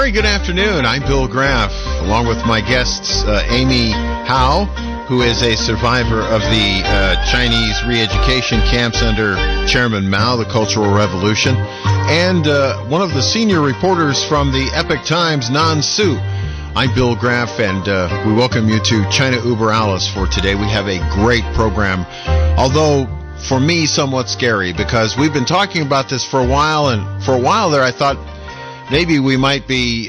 very good afternoon. I'm Bill Graff, along with my guests, Amy Howe, who is a survivor of the Chinese re-education camps under Chairman Mao, the Cultural Revolution, and one of the senior reporters from the Epoch Times, Nan Su. I'm Bill Graff, and we welcome you to China Über Alles for today. We have a great program, although for me somewhat scary, because we've been talking about this for a while, and for a while there I thought maybe we might be,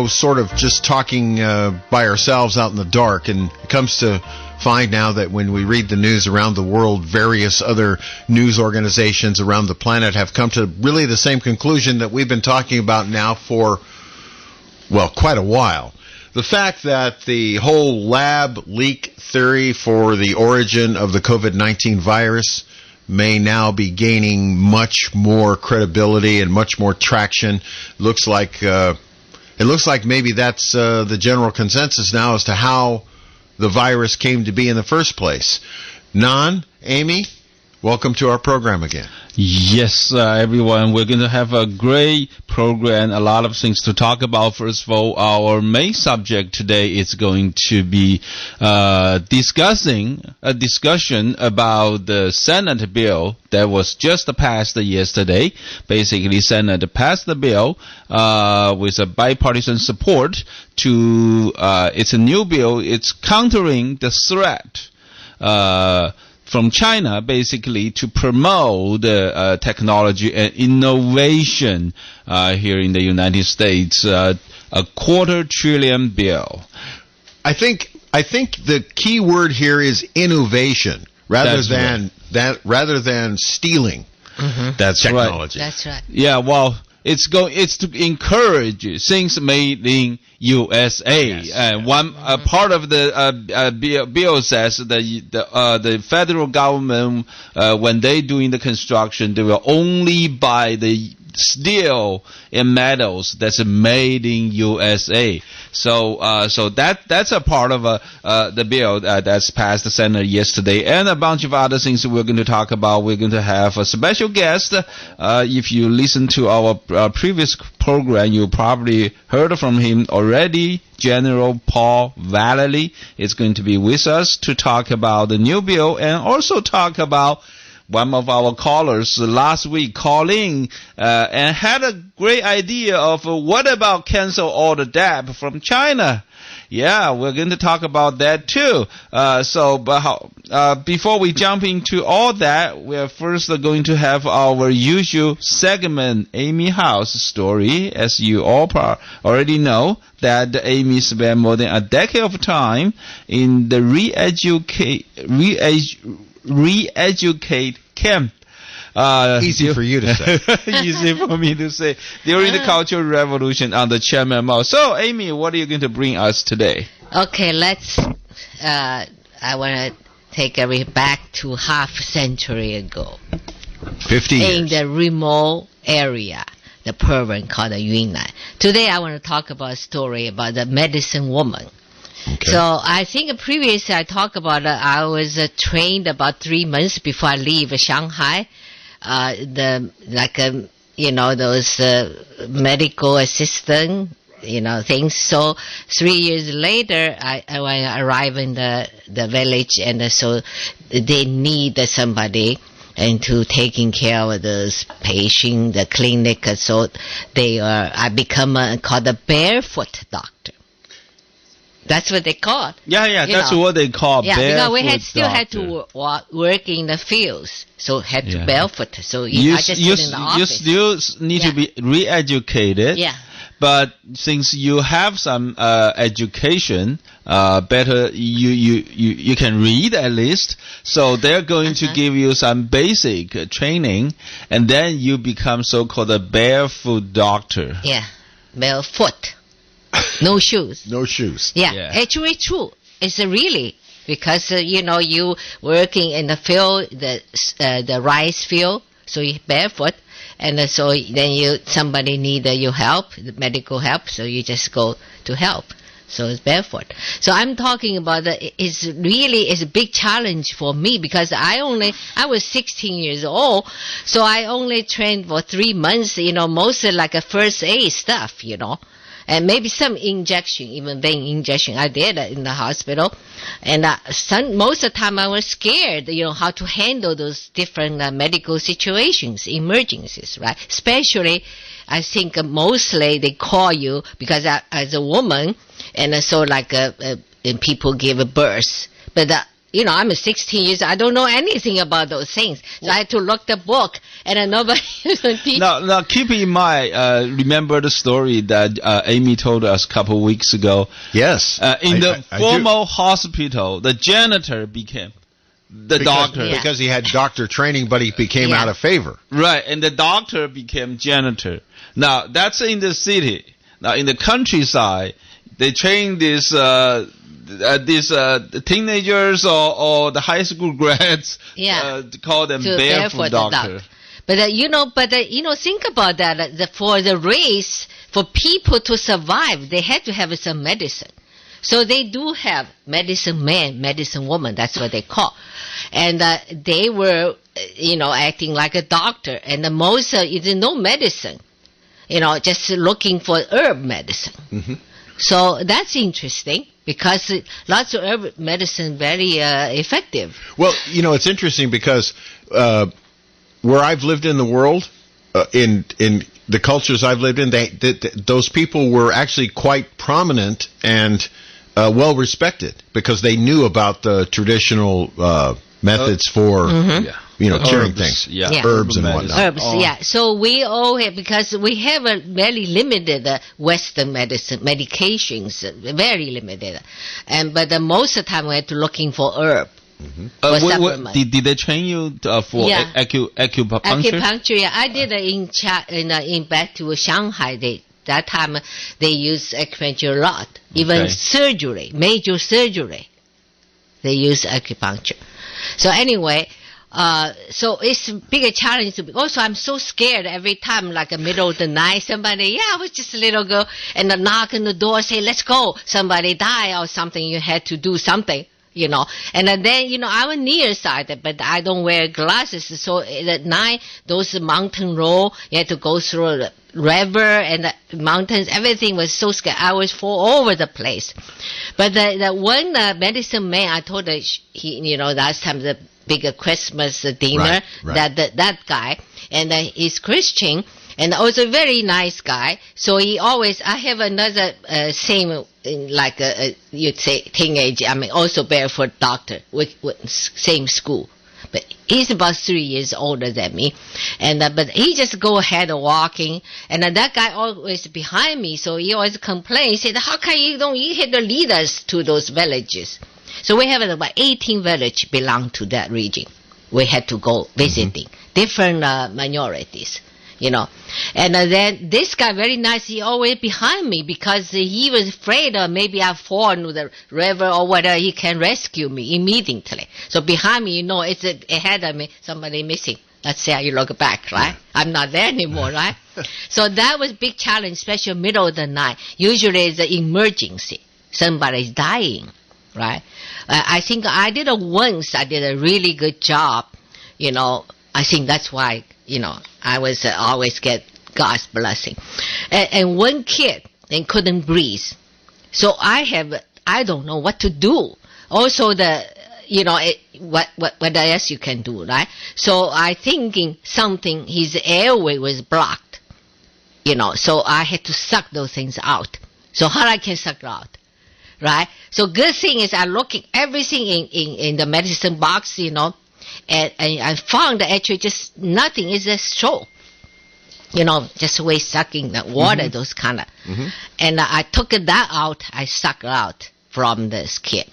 sort of just talking by ourselves out in the dark, and it comes to find now that when we read the news around the world, various other news organizations around the planet have come to really the same conclusion that we've been talking about now for, well, quite a while. The fact that the whole lab leak theory for the origin of the COVID-19 virus may now be gaining much more credibility and much more traction. Looks like maybe that's the general consensus now as to how the virus came to be in the first place. Nan, Amy, welcome to our program again. Yes, everyone, we're going to have a great program, a lot of things to talk about. First of all, our main subject today is going to be discussion about the Senate bill that was just passed yesterday. Basically, Senate passed the bill with a bipartisan support to, it's a new bill, it's countering the threat from China, basically, to promote technology and innovation here in the United States. A $250 billion bill. I think the key word here is innovation, rather than stealing technology. Right. That's right. Yeah, well, it's to encourage things made in USA. Yes. One part of the bill says that the federal government, when they doing the construction, they will only buy the steel and metals that's made in USA. So that's a part of the bill that's passed the Senate yesterday, and a bunch of other things we're going to talk about. We're going to have a special guest. If you listen to our previous program, you probably heard from him already. General Paul Vallely is going to be with us to talk about the new bill, and also talk about one of our callers last week called in and had a great idea of what about cancel all the debt from China. Yeah, we're going to talk about that too. Before we jump into all that, we're first going to have our usual segment, Amy Howe's story. As you all already know, that Amy spent more than a decade of time in the re-educate camp. Easy for you to say. Easy for me to say. During the Cultural Revolution under Chairman Mao. So, Amy, what are you going to bring us today? Okay, I want to take everybody back to half a century ago. 50 years. In the remote area, the province called Yunnan. Today, I want to talk about a story about the medicine woman. Okay. So I think previously I talked about I was trained about 3 months before I leave Shanghai. Those medical assistant, things. So 3 years later, I arrived in the village, and so they need somebody and to taking care of those patients, the clinic. So I become called a barefoot doctor. That's what they call it. Yeah, that's what they call barefoot. Yeah, because we still had to work in the fields, so had to barefoot. So I just sit in the office. You still need to be re-educated. Yeah. But since you have some education, better you can read at least. So they're going to give you some basic training, and then you become so-called a barefoot doctor. Yeah, barefoot. No shoes. No shoes. Yeah, actually true. It's really because you working in the field, the rice field, so you barefoot, and so then somebody need your help, the medical help, so you just go to help. So it's barefoot. So I'm talking about it's a big challenge for me because I was 16 years old, so I only trained for 3 months, mostly like a first aid stuff, and maybe some injection, even vein injection I did in the hospital. And most of the time I was scared, how to handle those different medical situations, emergencies, right? Especially, I think mostly they call you because as a woman, and so like and people give birth. But I'm 16 years. I don't know anything about those things. So I had to look the book, and nobody teach. Now, keep in mind, remember the story that Amy told us a couple of weeks ago. Yes. In the formal hospital, the janitor became the doctor. Because he had doctor training, but he became out of favor. Right, and the doctor became janitor. Now, that's in the city. Now, in the countryside, they train these teenagers or the high school grads to call them barefoot doctor. But think about that. For the race, for people to survive, they had to have some medicine. So they do have medicine man, medicine woman. That's what they call. And they were, acting like a doctor. And the most is no medicine. Just looking for herb medicine. Mm-hmm. So that's interesting because lots of herb medicine very effective. Well, it's interesting because where I've lived in the world, in the cultures I've lived in, those people were actually quite prominent and well respected because they knew about the traditional methods for curing things, herbs and whatnot. Herbs, So we all have, because we have a very limited Western medicine, medications, very limited. But most of the time we have to looking for herb. Mm-hmm. Did they train you for acupuncture? Acupuncture, I did in back to Shanghai. That time they use acupuncture a lot. Even surgery, major surgery, they use acupuncture. So anyway, so it's a bigger challenge to be. Also, I'm so scared every time, like the middle of the night, somebody, I was just a little girl, and the knock on the door, say, let's go. Somebody die or something, you had to do something, And then, I was nearsighted, but I don't wear glasses. So at night, those mountain road, you had to go through the river and the mountains, everything was so scary. I was all over the place. But the one medicine man, I told her, he, last time the bigger Christmas dinner, that guy, and he's Christian, and also a very nice guy. So he always, I have another same, like you'd say teenage, also barefoot doctor with same school. But he's about 3 years older than me, and but he just go ahead walking, and that guy always behind me, so he always complains. He said, "How come you have to lead us to those villages?" So we have about 18 villages belong to that region. We had to go visiting different minorities, And then this guy, very nice, he always behind me because he was afraid maybe I fall into the river or whether he can rescue me immediately. So behind me, it's ahead of me, somebody missing. Let's say you look back, right? I'm not there anymore, right? So that was big challenge, especially middle of the night. Usually it's an emergency. Somebody's dying, right? I think I did a really good job, I think that's why, I was always get God's blessing. And one kid, they couldn't breathe. So I don't know what to do. Also what else you can do, right? So I thinking something, his airway was blocked, so I had to suck those things out. So how I can suck it out, right? So good thing is I looking everything in the medicine box, and I found actually just nothing is a stroke. Just way sucking the water, those kind of. Mm-hmm. And I took that out, I sucked it out from this kid.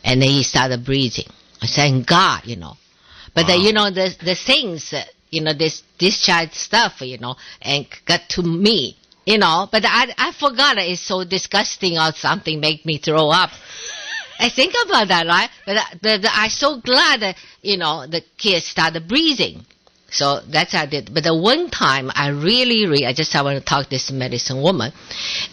And then he started breathing. I thank God, But the things, this discharge stuff, and got to me, But I forgot it. It's so disgusting or something make me throw up. I think about that, right? But I'm so glad that, the kid started breathing. So that's how I did. But the one time I I want to talk to this medicine woman.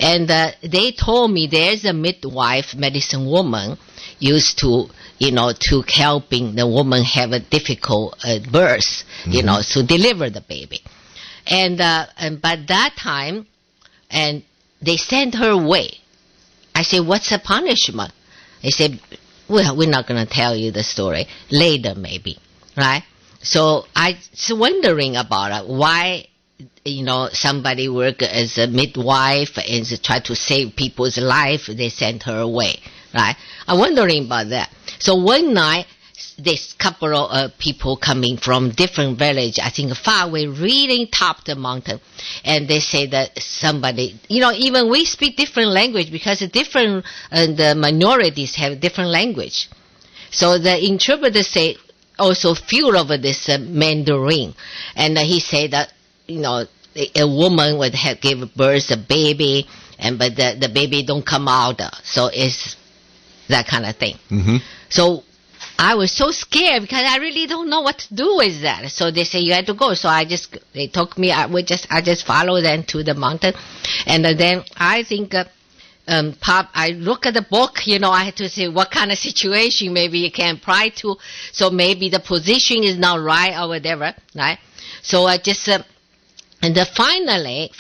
And they told me there's a midwife medicine woman used to, to helping the woman have a difficult birth, to deliver the baby. And by that time, and they sent her away. I said, what's the punishment? They said, well, we're not going to tell you the story. Later, maybe. Right? So I was wondering about why, somebody work as a midwife and try to save people's life, they sent her away, right? I'm wondering about that. So one night, this couple of people coming from different village, I think far away, really top the mountain, and they say that somebody, even we speak different language because the minorities have different language. So the interpreter say, also few of this Mandarin, and he said that a woman would have give birth a baby, but the baby don't come out, so it's that kind of thing. Mm-hmm. So I was so scared because I really don't know what to do with that. So they say you had to go. So they took me. I just followed them to the mountain, and then I think. I look at the book, I had to say what kind of situation maybe you can apply to. So maybe the position is not right or whatever, right? So I just, and then finally,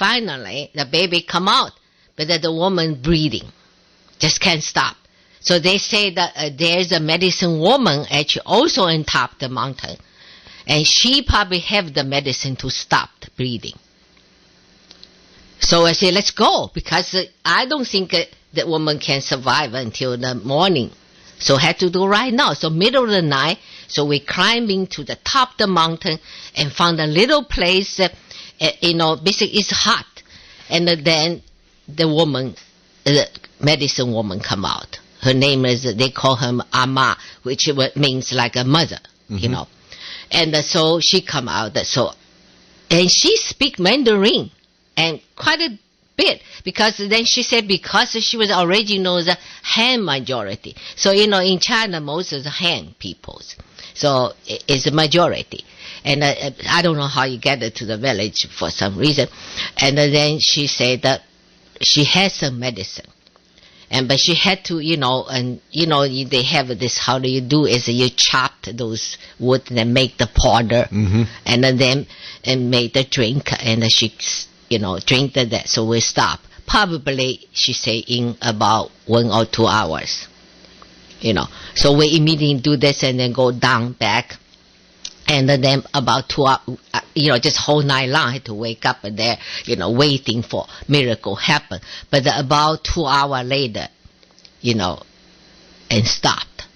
the baby come out, but the woman breathing, just can't stop. So they say that there's a medicine woman actually also on top of the mountain, and she probably have the medicine to stop the breathing. So I say, let's go, because I don't think that woman can survive until the morning. So had to do right now. So middle of the night, so we climbing to the top of the mountain and found a little place, basically it's hot. And then the woman, the medicine woman come out. Her name is, they call her Ama, which means like a mother, And so she come out. And she speak Mandarin. And quite a bit, because then she said because she was original the Han majority. So, in China, most of the Han peoples. So, it's a majority. And I don't know how you get it to the village for some reason. And then she said that she has some medicine. But she had to, they have this, how do you do, is you chopped those wood and then make the powder. Mm-hmm. And then make the drink, and she drink that, so we stop. Probably, she say, in about 1 or 2 hours. So we immediately do this and then go down back. And then about 2 hours, just whole night long, I had to wake up there, waiting for miracle happen. But about 2 hours later, and stopped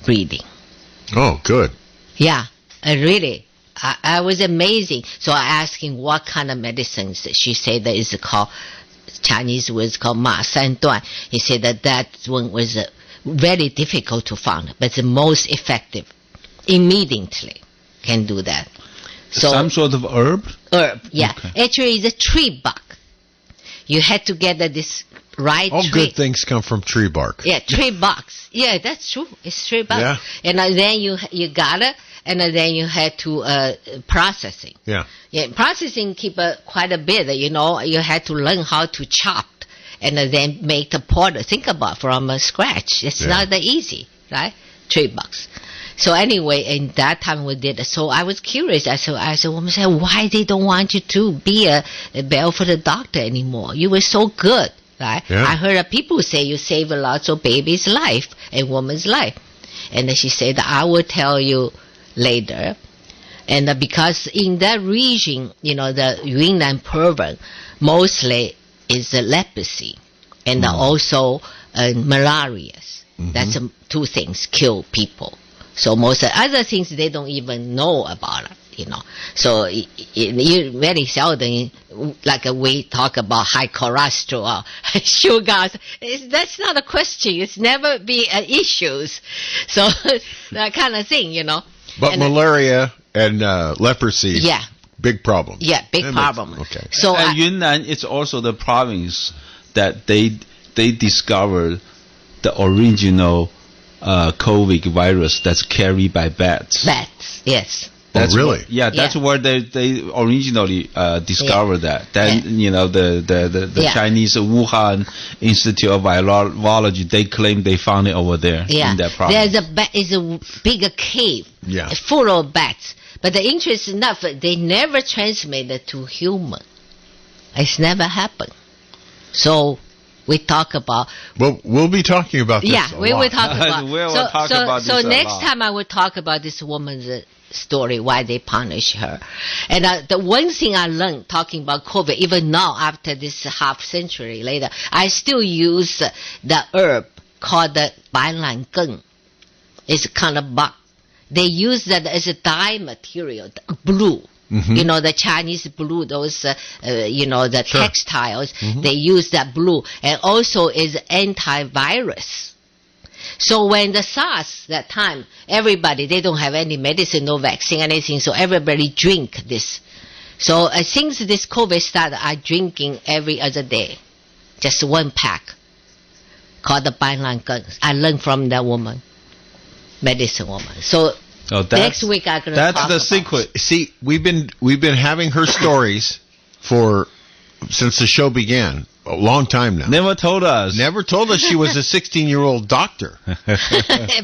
breathing. Oh, good. Yeah, really. I was amazing. So I asked him what kind of medicines. She said that is called, Chinese was called Ma San Duan. He said that one was very difficult to find, but the most effective. Immediately can do that. So some sort of herb? Herb, yeah. Okay. Actually, it's a tree bark. You had to get this right All tree. good things come from tree bark. Yeah, tree barks. Yeah, that's true. It's tree bark. Yeah. And then you got it. And then you had to processing. Yeah. Yeah, processing keep quite a bit. You had to learn how to chop and then make the powder. Think about from scratch. It's not that easy, right? $3. So anyway, in that time we did. So I was curious. I said, woman said, why they don't want you to be a bell for the doctor anymore? You were so good, right? Yeah. I heard people say you save a lot of baby's life and woman's life. And then she said, I will tell you later. And because in that region, the Yunnan province, mostly is leprosy and also malaria. Mm-hmm. That's two things kill people. So most other things they don't even know about it, So you very seldom, like we talk about high cholesterol, sugars. That's not a question. It's never be issues. So that kind of thing, But malaria and leprosy, yeah, big problem. Yeah, big problem. Okay. So and Yunnan is also the province that they discovered the original COVID virus that's carried by bats. Bats, yes. That's really? That's where they originally discovered that. Then the Chinese Wuhan Institute of Virology, they claim they found it over there in that province. There's a bigger cave full of bats. But the interesting enough, they never transmitted to human. It's never happened. So we talk about. Well, we'll be talking about this. Yeah, we will talk about. So next time I will talk about this woman's story, why they punish her. And the one thing I learned talking about COVID, even now after this half century later, I still use the herb called the bailan geng. It's kind of bark. They use that as a dye material, blue. Mm-hmm. The Chinese blue, those, the textiles, they use that blue. And also is antivirus. So when the SARS, that time, everybody, they don't have any medicine, no vaccine, anything, so everybody drink this. So since this COVID started, I'm drinking every other day. Just one pack. Called the bailan geng. I learned from that woman. Medicine woman. So next week I'm going to talk about. That's the secret. See, we've been having her stories since the show began. A long time now. Never told us she was a 16-year-old doctor.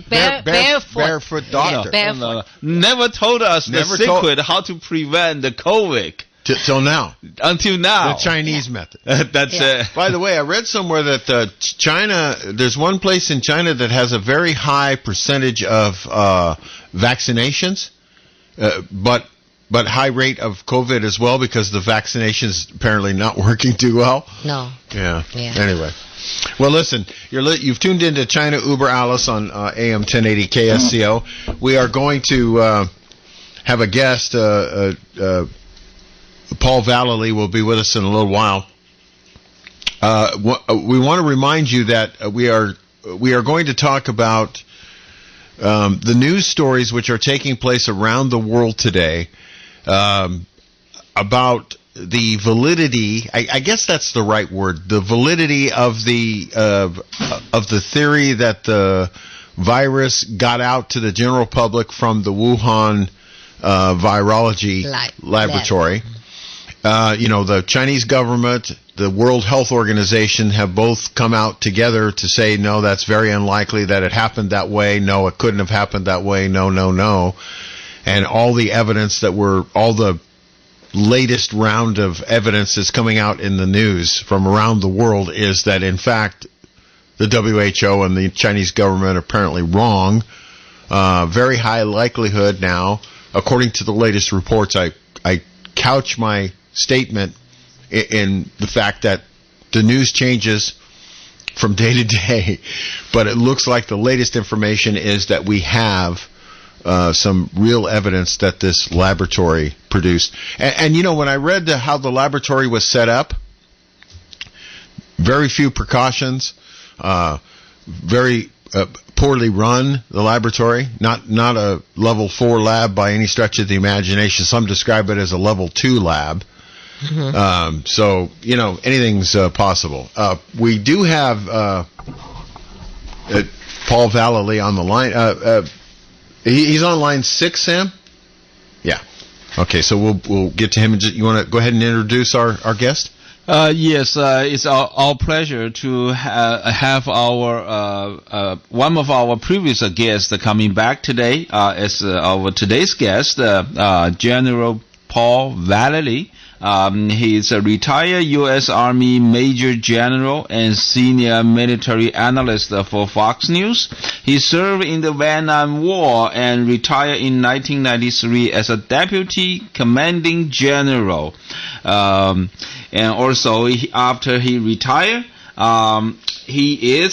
Barefoot doctor. Barefoot. Never told us the secret how to prevent the COVID. Till now. Until now. The Chinese method. That's it. By the way, I read somewhere that there's one place in China that has a very high percentage of vaccinations, but high rate of COVID as well, because the vaccination's apparently not working too well. No. Yeah. Anyway. Well, listen, you've tuned into China Uber Alice on AM 1080 KSCO. We are going to have a guest. Paul Vallely will be with us in a little while. We want to remind you that we are going to talk about the news stories which are taking place around the world today. About the validity, I guess that's the right word, the validity of the theory that the virus got out to the general public from the Wuhan virology laboratory. The Chinese government, the World Health Organization have both come out together to say, no, that's very unlikely that it happened that way. No, it couldn't have happened that way. No. And all the evidence all the latest round of evidence that's coming out in the news from around the world is that, in fact, the WHO and the Chinese government are apparently wrong. Very high likelihood now, according to the latest reports. I couch my statement in the fact that the news changes from day to day, but it looks like the latest information is that we have some real evidence that this laboratory produced. And when I read how the laboratory was set up, very few precautions, very poorly run, the laboratory, not a level 4 lab by any stretch of the imagination. Some describe it as a level 2 lab. Mm-hmm. So, anything's possible. We do have Paul Vallely on the line. He's on line 6, Sam? Yeah. Okay, so we'll get to him. You want to go ahead and introduce our guest? Yes, it's our pleasure to have our one of our previous guests coming back today as our today's guest, General Paul Vallely. He's a retired U.S. Army Major General and Senior Military Analyst for Fox News. He served in the Vietnam War and retired in 1993 as a Deputy Commanding General. And also, after he retired, he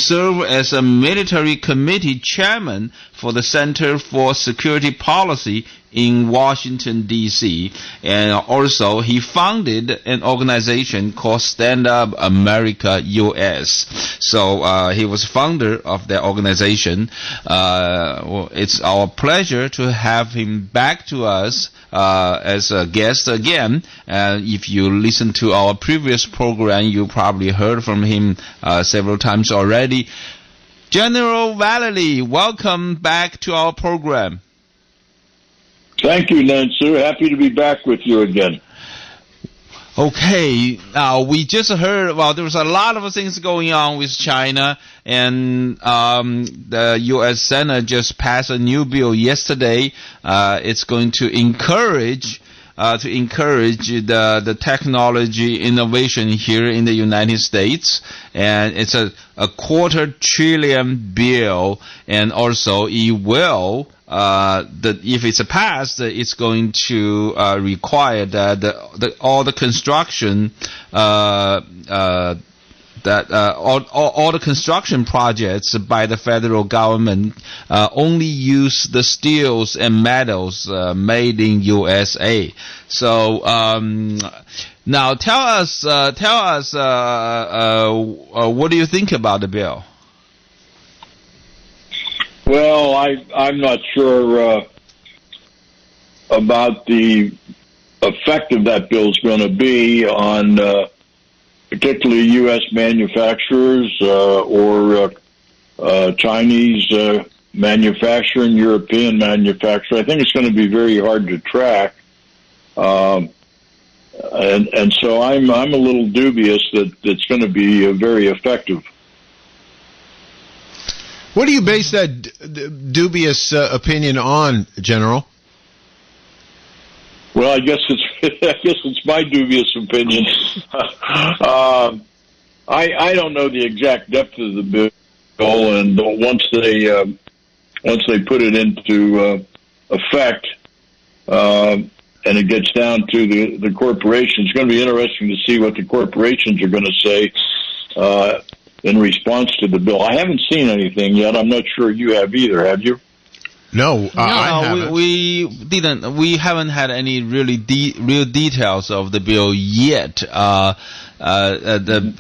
served as a military committee chairman for the Center for Security Policy in Washington, D.C. And also he founded an organization called Stand Up America U.S. So he was founder of that organization. It's our pleasure to have him back to us as a guest again. If you listen to our previous program, you probably heard from him several times already. General Vallely, welcome back to our program. Thank you, Nancy. Happy to be back with you again. Okay, now we just heard, well, there was a lot of things going on with China, and the U.S. Senate just passed a new bill yesterday. It's going to encourage the technology innovation here in the United States, and it's a $250 billion bill, and also it will. If it's passed, it's going to require that all the construction all the construction projects by the federal government only use the steels and metals made in USA. So now tell us what do you think about the bill? Well, I'm not sure about the effect of that bill is going to be on particularly U.S. manufacturers or Chinese manufacturing, European manufacturing. I think it's going to be very hard to track, and so I'm a little dubious that it's going to be very effective. What do you base that dubious opinion on, General? Well, I guess it's my dubious opinion. I don't know the exact depth of the bill, and once they put it into effect, and it gets down to the corporations, it's going to be interesting to see what the corporations are going to say in response to the bill. I haven't seen anything yet. I'm not sure you have either. Have you? No, I haven't. We didn't. We haven't had any really real details of the bill yet. The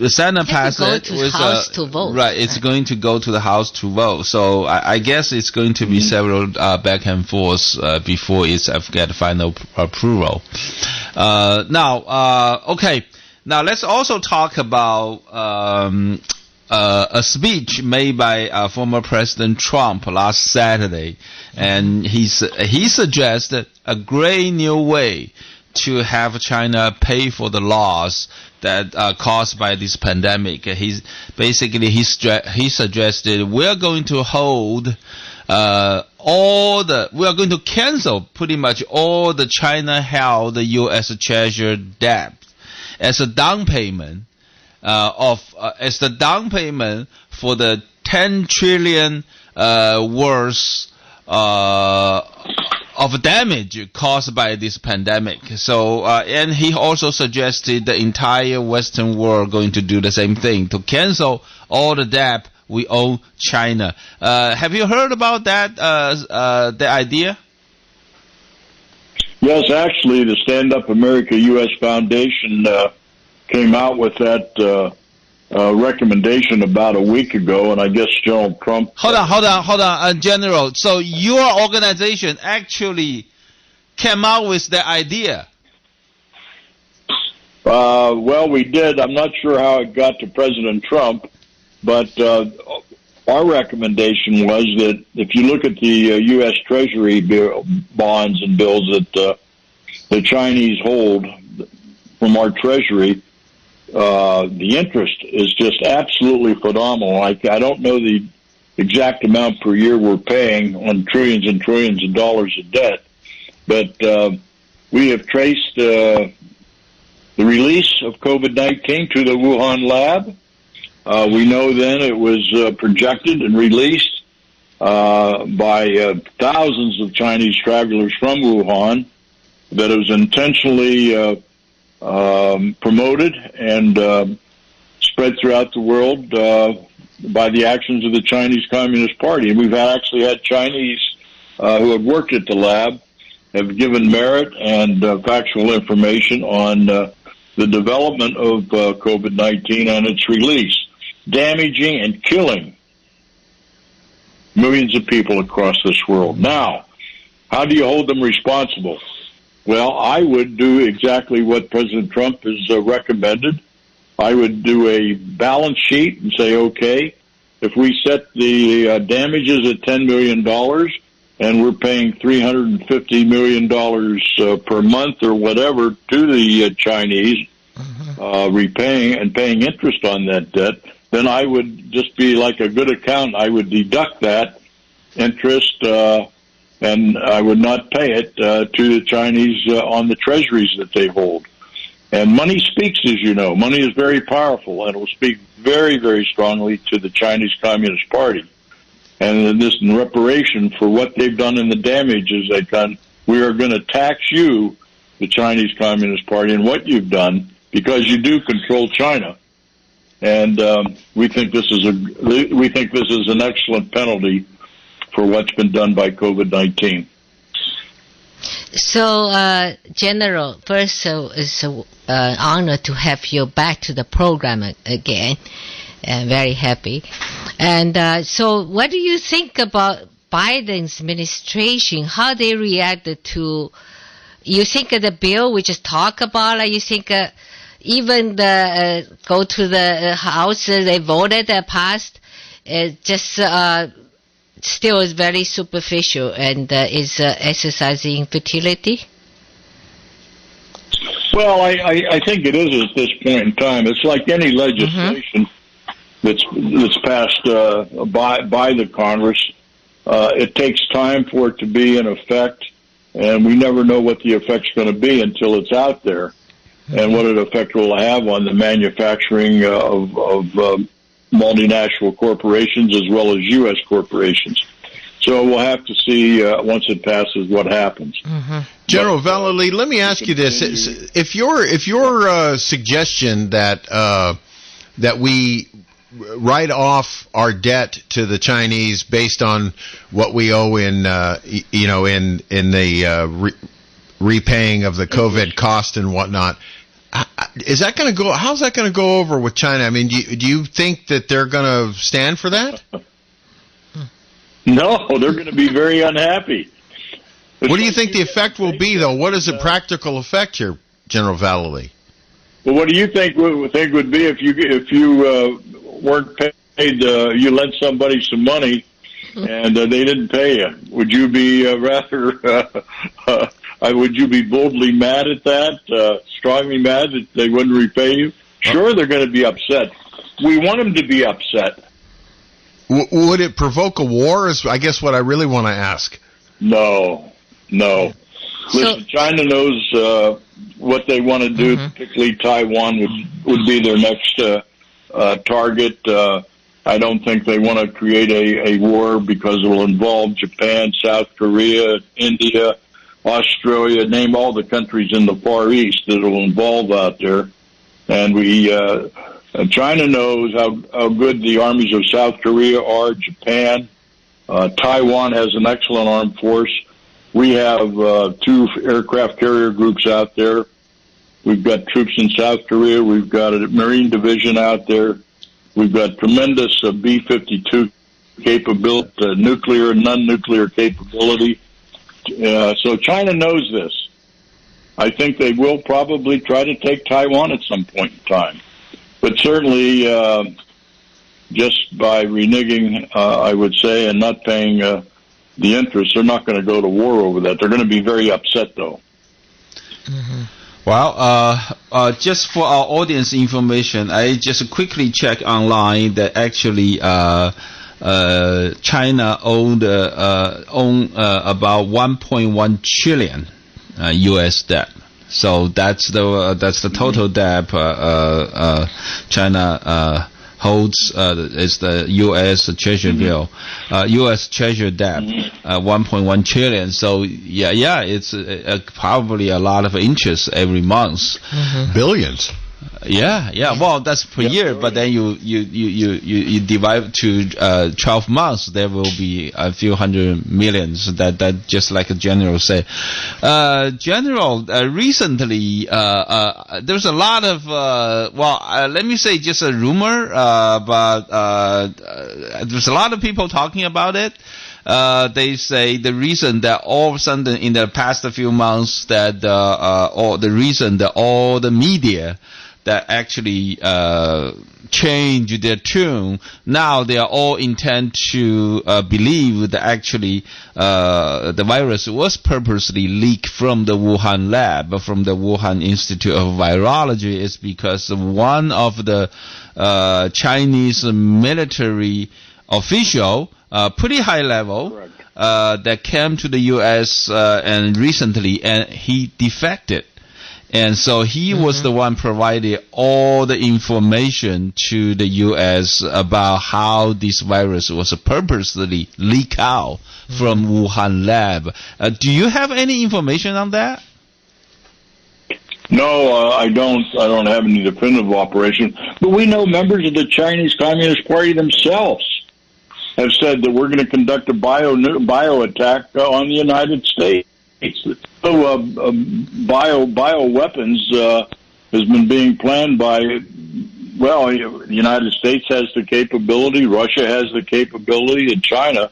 Senate passed it with House to vote. Right. It's going to go to the House to vote. So I guess it's going to be several back and forth before it's get final approval. Okay. Now let's also talk about a speech made by former President Trump last Saturday, and he suggested a great new way to have China pay for the loss that caused by this pandemic. He suggested we're going to hold we are going to cancel pretty much all the China held U.S. Treasury debt as a down payment. As the down payment for the 10 trillion worth of damage caused by this pandemic. So, and he also suggested the entire Western world going to do the same thing, to cancel all the debt we owe China. Have you heard about that, the idea? Yes, actually, the Stand Up America U.S. Foundation came out with that recommendation about a week ago, and I guess General Trump... Hold on, General. So your organization actually came out with the idea? Well, we did. I'm not sure how it got to President Trump, but our recommendation was that if you look at the U.S. Treasury bonds and bills that the Chinese hold from our Treasury, the interest is just absolutely phenomenal. I don't know the exact amount per year we're paying on trillions and trillions of dollars of debt, but we have traced the release of COVID-19 to the Wuhan lab. We know then it was projected and released by thousands of Chinese travelers from Wuhan, that it was intentionally promoted and spread throughout the world by the actions of the Chinese Communist Party. And we've actually had Chinese who have worked at the lab have given merit and factual information on the development of COVID-19 and its release, damaging and killing millions of people across this world. Now, how do you hold them responsible? Well, I would do exactly what President Trump has recommended. I would do a balance sheet and say, okay, if we set the damages at $10 million and we're paying $350 million per month or whatever to the Chinese, repaying and paying interest on that debt, then I would just be like a good accountant. I would deduct that interest and I would not pay it to the Chinese on the treasuries that they hold. And money speaks, as you know. Money is very powerful, and it will speak very, very strongly to the Chinese Communist Party. And this in reparation for what they've done and the damages they've done, we are going to tax you, the Chinese Communist Party, and what you've done, because you do control China. And we think this is an excellent penalty for what's been done by COVID-19. So, General, first, it's an honor to have you back to the program again. Very happy. And so, what do you think about Biden's administration? How they reacted to? You think the bill we just talked about? You think even the go to the House, they voted, passed? Just still is very superficial and is exercising futility? Well, I think it is at this point in time. It's like any legislation that's passed by the Congress. It takes time for it to be in effect, and we never know what the effect's going to be until it's out there, and what an effect will have on the manufacturing of multinational corporations as well as U.S. corporations. So we'll have to see once it passes what happens. General Vallely, let me ask you this: if your suggestion that we write off our debt to the Chinese based on what we owe in in the repaying of the COVID cost and whatnot, is that going to go? How's that going to go over with China? I mean, do you think that they're going to stand for that? No, they're going to be very unhappy. What do you think the effect will be, though? What is the practical effect here, General Vallely? Well, what do you think would be if you weren't paid? You lent somebody some money and they didn't pay you. Would you be would you be boldly mad at that? Strongly mad that they wouldn't repay you? Sure, they're going to be upset. We want them to be upset. Would it provoke a war? Is I guess what I really want to ask. No. Listen, China knows what they want to do. Particularly Taiwan would be their next target. I don't think they want to create a war because it will involve Japan, South Korea, India, Australia, name all the countries in the Far East that will involve out there. And China knows how good the armies of South Korea are, Japan. Taiwan has an excellent armed force. We have 2 aircraft carrier groups out there. We've got troops in South Korea. We've got a Marine division out there. We've got tremendous B-52 capability, nuclear and non-nuclear capability. So China knows this. I think they will probably try to take Taiwan at some point in time. But certainly, just by reneging, I would say, and not paying the interest, they're not going to go to war over that. They're going to be very upset, though. Well, just for our audience information, I just quickly checked online that actually China owned about 1.1 trillion U.S. debt. So that's the total debt China holds is the U.S. Treasury bill, U.S. Treasury debt, 1.1 trillion. So yeah, it's probably a lot of interest every month. Billions. Yeah. Well, that's per year, but then you divide to 12 months, there will be a few hundred millions. That just like a general say. General, recently there's a lot of let me say just a rumor, but there's a lot of people talking about it. They say the reason that all of a sudden in the past few months that the reason that all the media that actually change their tune. Now they are all intent to believe that actually the virus was purposely leaked from the Wuhan lab, from the Wuhan Institute of Virology, is because one of the Chinese military official, pretty high level, that came to the U.S. And recently, and he defected. And so he was the one providing all the information to the U.S. about how this virus was purposely leaked out from Wuhan lab. Do you have any information on that? No, I don't. I don't have any definitive operation. But we know members of the Chinese Communist Party themselves have said that we're going to conduct a bio attack on the United States. So bioweapons has been being planned by, well, the United States has the capability, Russia has the capability, and China.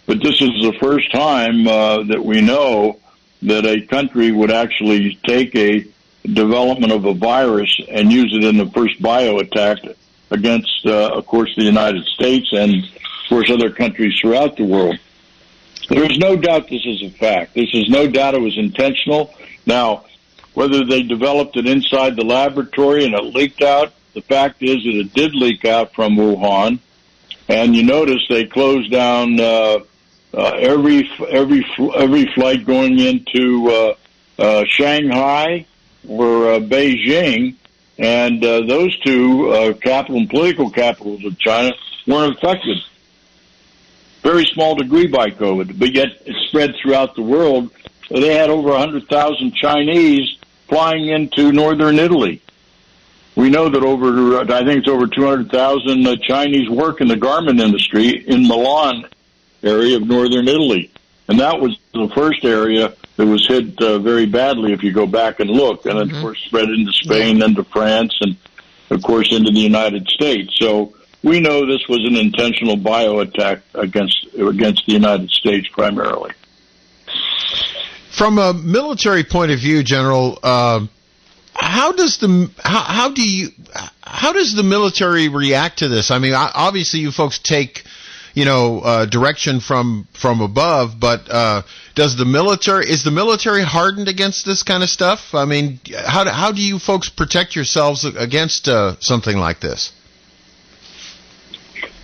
But this is the first time that we know that a country would actually take a development of a virus and use it in the first bio attack against, of course, the United States and, of course, other countries throughout the world. There is no doubt this is a fact. This is no doubt it was intentional. Now, whether they developed it inside the laboratory and it leaked out, the fact is that it did leak out from Wuhan. And you notice they closed down every flight going into Shanghai or Beijing, and those two political capitals of China weren't affected. Very small degree by COVID, but yet it spread throughout the world. They had over 100,000 Chinese flying into northern Italy. We know that I think it's over 200,000 Chinese work in the garment industry in Milan area of northern Italy. And that was the first area that was hit very badly if you go back and look. And, of course, spread into Spain, into France, and, of course, into the United States. So we know this was an intentional bio attack against the United States primarily. From a military point of view, General, how does the military react to this? I mean, obviously you folks take, direction from above, but is the military hardened against this kind of stuff? I mean, how do you folks protect yourselves against something like this?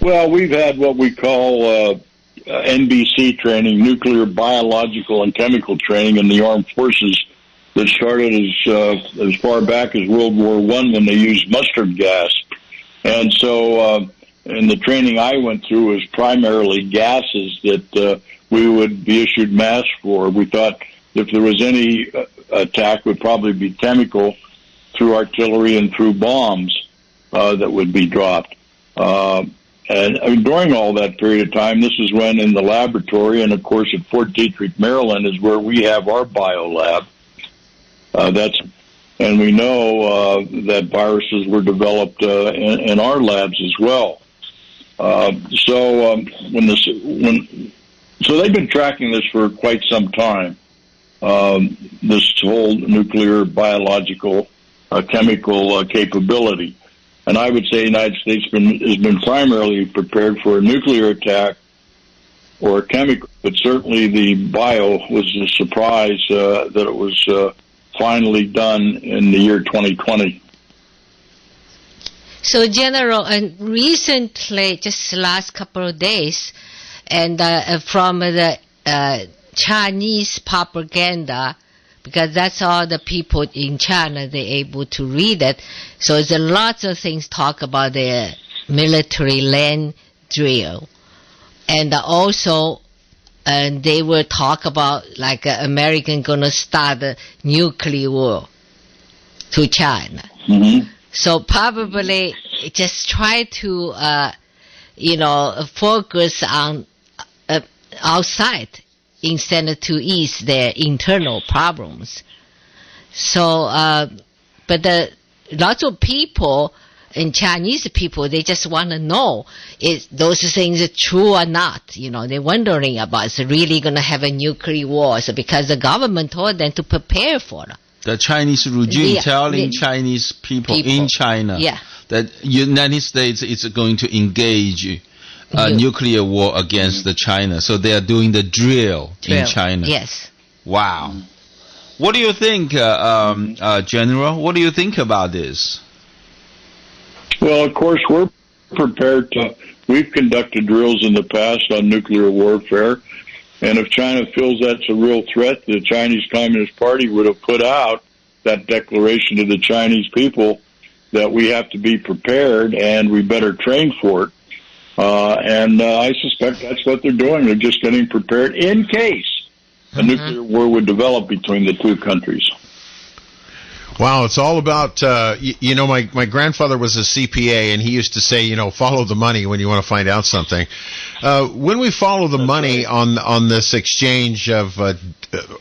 Well, we've had what we call NBC training, nuclear, biological, and chemical training in the armed forces that started as far back as World War I when they used mustard gas. And so in the training I went through was primarily gases that we would be issued masks for. We thought if there was any attack, it would probably be chemical through artillery and through bombs that would be dropped. And during all that period of time, this is when in the laboratory, and of course at Fort Detrick, Maryland, is where we have our biolab. And we know that viruses were developed in our labs as well. So they've been tracking this for quite some time. This whole nuclear, biological, chemical capability. And I would say the United States has been primarily prepared for a nuclear attack or a chemical, but certainly the bio was a surprise that it was finally done in the year 2020. So, General, and recently, just the last couple of days, and from the Chinese propaganda, because that's all the people in China, they're able to read it. So there's lots of things talk about the military land drill. And also, they will talk about like American going to start a nuclear war to China. Mm-hmm. So probably just try to, focus on outside instead to ease their internal problems. So, but lots of people, and Chinese people, they just want to know if those things are true or not. They're wondering about, is it really going to have a nuclear war? So because the government told them to prepare for it. The Chinese regime telling Chinese people in China that United States is going to engage a nuclear war against the China. So they are doing the drill in China. Yes. Wow. What do you think, General? What do you think about this? Well, of course, we're prepared to. We've conducted drills in the past on nuclear warfare. And if China feels that's a real threat, the Chinese Communist Party would have put out that declaration to the Chinese people that we have to be prepared and we better train for it. And I suspect that's what they're doing. They're just getting prepared in case a nuclear war would develop between the two countries. Wow, it's all about, my grandfather was a CPA, and he used to say, follow the money when you want to find out something. When we follow the money on this exchange of,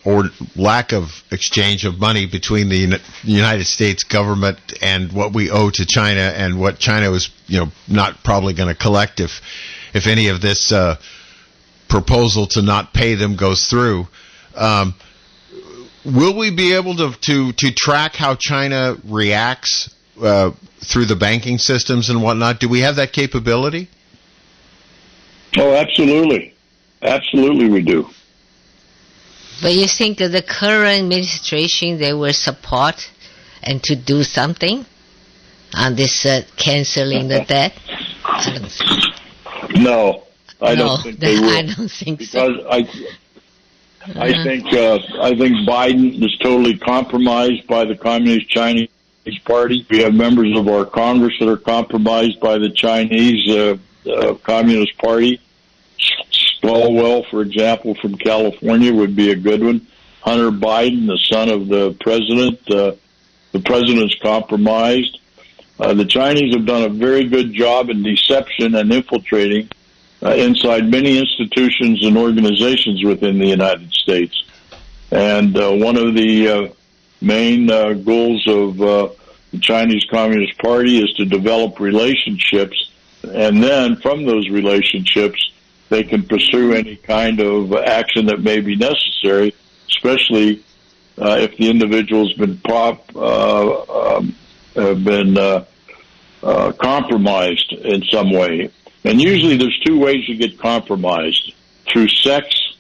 or lack of exchange of money between the United States government and what we owe to China and what China is, not probably going to collect if any of this proposal to not pay them goes through, will we be able to track how China reacts through the banking systems and whatnot? Do we have that capability? Oh, absolutely. Absolutely we do. But you think the current administration, they will support and to do something on this canceling the debt? No, I don't think they will. I don't think so. Because I think Biden is totally compromised by the Communist Chinese Party. We have members of our Congress that are compromised by the Chinese Communist Party. Swalwell, for example, from California would be a good one. Hunter Biden, the son of the president, the president's compromised. The Chinese have done a very good job in deception and infiltrating inside many institutions and organizations within the United States. And one of the main goals of the Chinese Communist Party is to develop relationships, and then from those relationships, they can pursue any kind of action that may be necessary, especially if the individual's been compromised in some way. And usually there's two ways you get compromised, through sex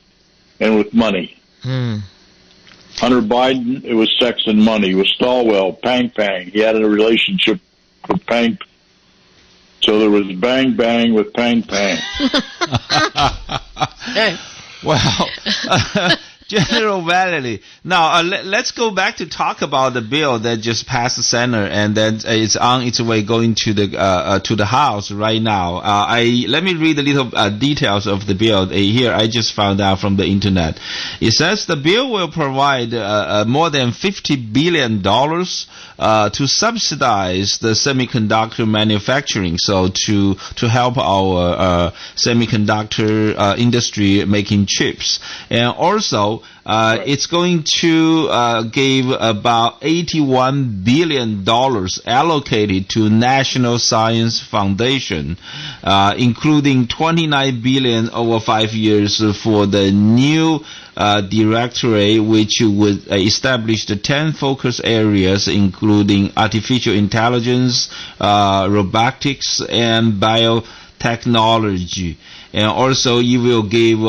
and with money. Hunter Biden, it was sex and money. With Swalwell, Pang Pang, he had a relationship with Pang. So there was bang bang with Pang Pang. Wow. General Vallely. Now, let's go back to talk about the bill that just passed the Senate and then it's on its way going to the House right now. Let me read a little details of the bill here. I just found out from the internet. It says the bill will provide more than $50 billion to subsidize the semiconductor manufacturing, so to help our semiconductor industry making chips, and also it's going to give about $81 billion allocated to National Science Foundation, including $29 billion over 5 years for the new directorate, which would establish the 10 focus areas, including artificial intelligence, robotics, and biotechnology. And also, you will give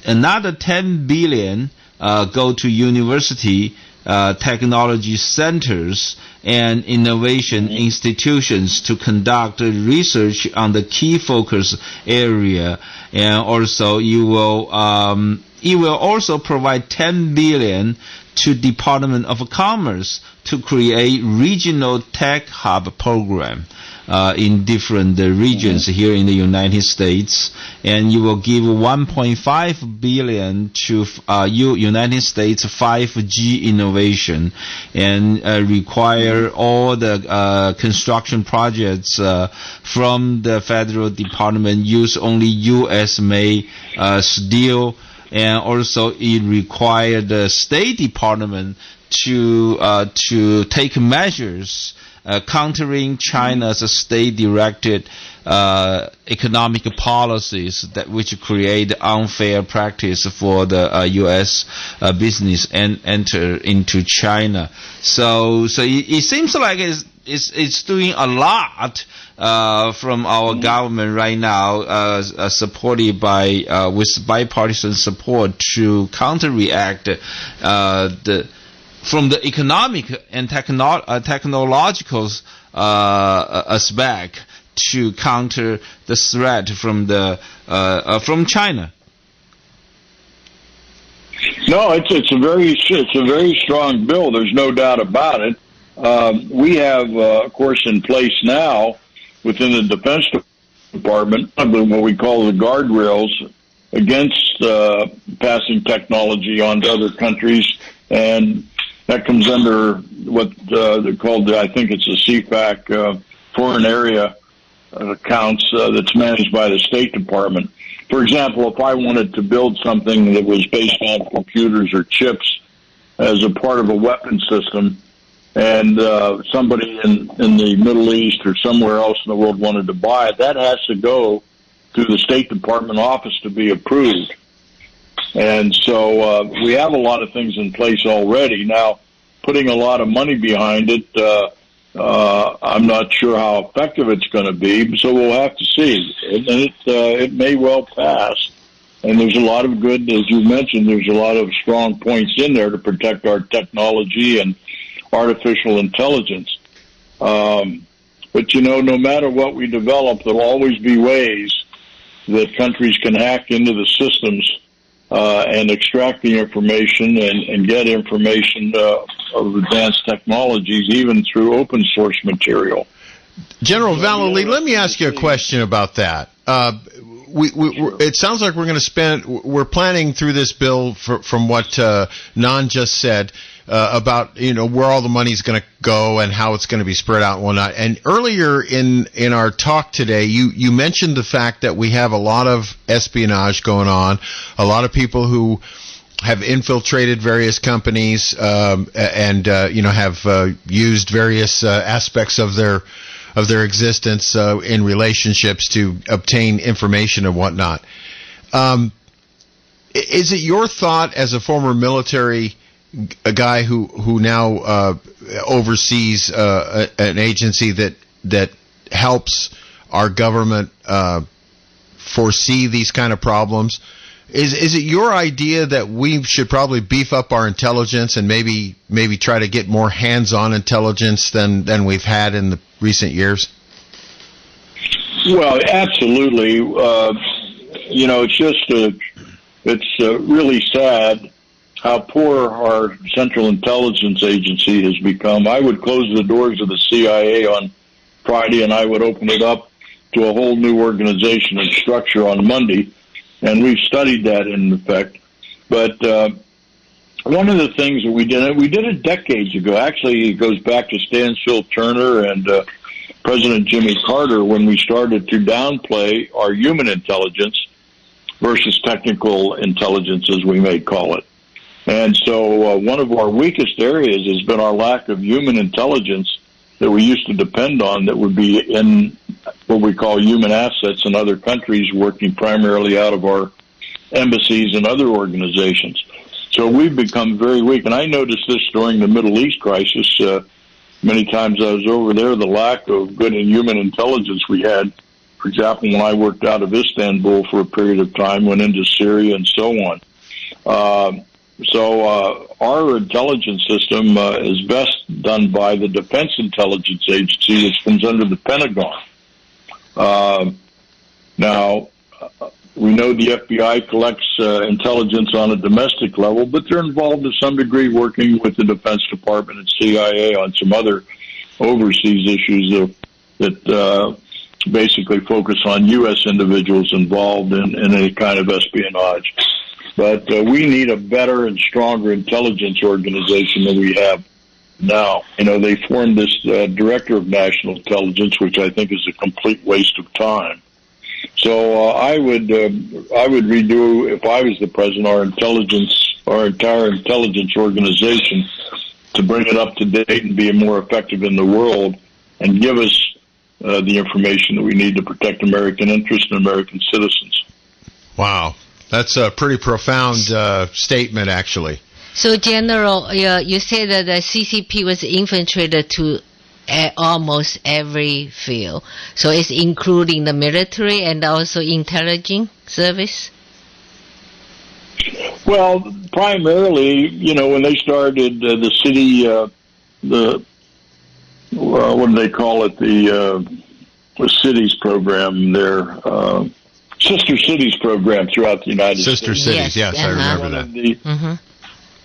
another $10 billion go to university, technology centers, and innovation institutions to conduct research on the key focus area. And also, you will also provide $10 billion to Department of Commerce to create regional tech hub program in different regions here in the United States, and you will give $1.5 billion to United States 5G innovation, and require all the construction projects from the federal department use only U.S. made steel and also it required the State Department to take measures countering China's state-directed economic policies that which create unfair practice for the U.S. Business and enter into China. So it seems like it's doing a lot from our government right now, supported by with bipartisan support to counteract from the economic and technological aspect to counter the threat from China. No, it's a very strong bill. There's no doubt about it. We have, of course, in place now within the Defense Department what we call the guardrails against passing technology on to other countries, and that comes under what they're called, I think it's a CFAC, foreign area accounts that's managed by the State Department. For example, if I wanted to build something that was based on computers or chips as a part of a weapon system, and somebody in the Middle East or somewhere else in the world wanted to buy it, that has to go through the State Department office to be approved. And so we have a lot of things in place already. Now, putting a lot of money behind it, I'm not sure how effective it's going to be, so we'll have to see. And it may well pass. And there's a lot of good, as you mentioned, there's a lot of strong points in there to protect our technology and artificial intelligence. But, no matter what we develop, there'll always be ways that countries can hack into the systems and extract the information and get information of advanced technologies, even through open source material. General Vallely, let me ask you a question about that. It sounds like we're planning through this bill from what Nan just said about where all the money's going to go and how it's going to be spread out and whatnot. And earlier in our talk today, you mentioned the fact that we have a lot of espionage going on, a lot of people who have infiltrated various companies and have used various aspects of their existence in relationships to obtain information and whatnot. Is it your thought, as a former military guy who now oversees an agency that helps our government foresee these kind of problems, is it your idea that we should probably beef up our intelligence and maybe try to get more hands-on intelligence than we've had in the recent years? Well, absolutely. It's really sad how poor our Central Intelligence Agency has become. I would close the doors of the CIA on Friday, and I would open it up to a whole new organization and structure on Monday, and we've studied that in effect. But one of the things that we did it decades ago. Actually, it goes back to Stansfield Turner and President Jimmy Carter, when we started to downplay our human intelligence versus technical intelligence, as we may call it. And so one of our weakest areas has been our lack of human intelligence that we used to depend on, that would be in what we call human assets in other countries, working primarily out of our embassies and other organizations. So we've become very weak. And I noticed this during the Middle East crisis. Many times I was over there, the lack of good and human intelligence we had. For example, when I worked out of Istanbul for a period of time, went into Syria and so on. So our intelligence system is best done by the Defense Intelligence Agency, which comes under the Pentagon. Now, we know the FBI collects intelligence on a domestic level, but they're involved to some degree working with the Defense Department and CIA on some other overseas issues that basically focus on U.S. individuals involved in any kind of espionage. But we need a better and stronger intelligence organization than we have now. They formed this Director of National Intelligence, which I think is a complete waste of time. So I would redo, if I was the president, our entire intelligence organization, to bring it up to date and be more effective in the world, and give us the information that we need to protect American interests and American citizens. Wow, that's a pretty profound statement, actually. So, General, you said that the CCP was infiltrated to almost every field. So it's including the military and also intelligence service? Well, primarily, when they started the city, what do they call it? The cities program, their Sister Cities program throughout the United States. Sister Cities, yes, I remember that.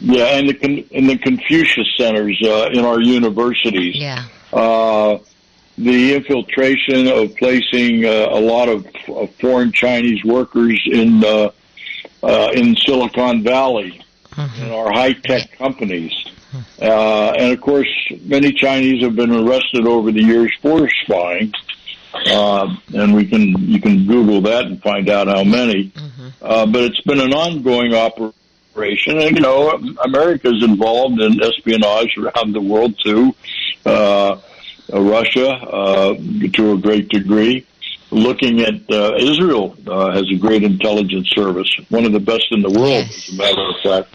Yeah, and the Confucius centers in our universities. Yeah. The infiltration of placing a lot of foreign Chinese workers in Silicon Valley, in our high-tech companies. And of course, many Chinese have been arrested over the years for spying. And you can Google that and find out how many. But it's been an ongoing operation. And, America's involved in espionage around the world, too. Russia, to a great degree. Looking at Israel has a great intelligence service, one of the best in the world, as a matter of fact.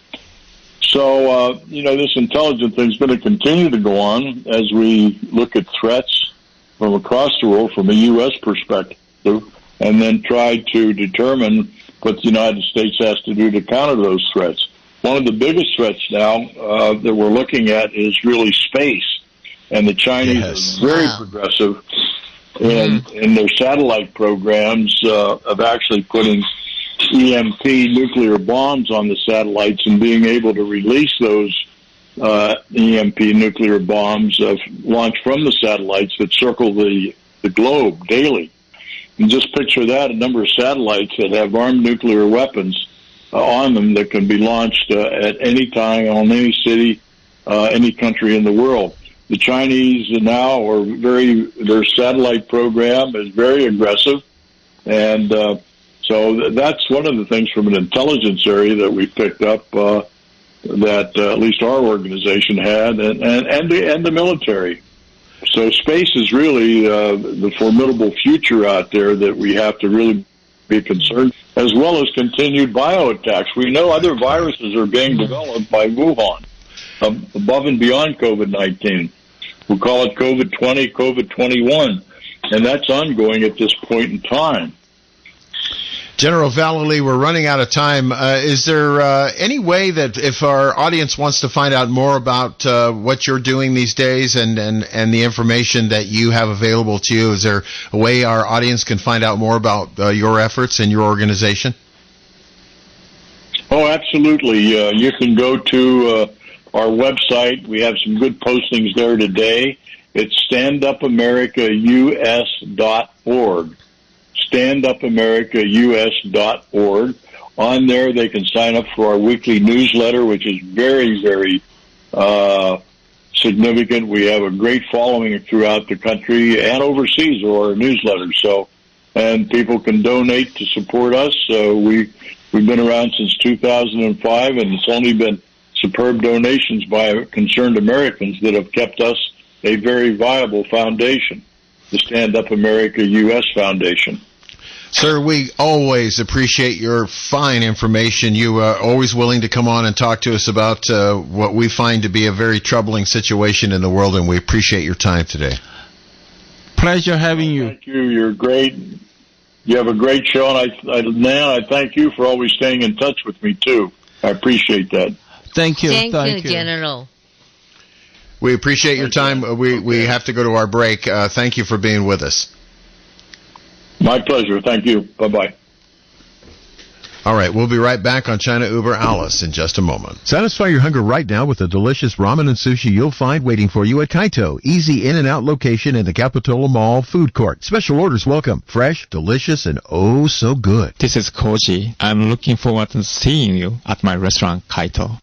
So, this intelligence thing's going to continue to go on as we look at threats from across the world from a U.S. perspective, and then try to determine what the United States has to do to counter those threats. One of the biggest threats now that we're looking at is really space. And the Chinese are very progressive in their satellite programs of actually putting EMP nuclear bombs on the satellites and being able to release those EMP nuclear bombs launched from the satellites that circle the globe daily. And just picture that, a number of satellites that have armed nuclear weapons on them that can be launched at any time on any city, any country in the world. The Chinese now their satellite program is very aggressive, and so that's one of the things from an intelligence area that we picked up that at least our organization had, and the military. So space is really the formidable future out there that we have to really be concerned, as well as continued bioattacks. We know other viruses are being developed by Wuhan, above and beyond COVID-19. We'll call it COVID-20, COVID-21, and that's ongoing at this point in time. General Vallely, we're running out of time. Is there any way that if our audience wants to find out more about what you're doing these days and the information that you have available to you, is there a way our audience can find out more about your efforts and your organization? Oh, absolutely. You can go to our website. We have some good postings there today. It's standupamericaus.org. standupamericaus.org. On there, they can sign up for our weekly newsletter, which is very, very significant. We have a great following throughout the country and overseas of our newsletter. So, and people can donate to support us. We've been around since 2005, and it's only been superb donations by concerned Americans that have kept us a very viable foundation, the Stand Up America U.S. Foundation. Sir, we always appreciate your fine information. You are always willing to come on and talk to us about what we find to be a very troubling situation in the world, and we appreciate your time today. Pleasure having you. Thank you. You're great. You have a great show, and I thank you for always staying in touch with me, too. I appreciate that. Thank you. Thank you, General. We appreciate your time. We have to go to our break. Thank you for being with us. My pleasure. Thank you. Bye-bye. All right, we'll be right back on China Uber Alice in just a moment. Satisfy your hunger right now with the delicious ramen and sushi you'll find waiting for you at Kaito. Easy in and out location in the Capitola Mall food court. Special orders welcome. Fresh, delicious, and oh so good. This is Koji. I'm looking forward to seeing you at my restaurant, Kaito.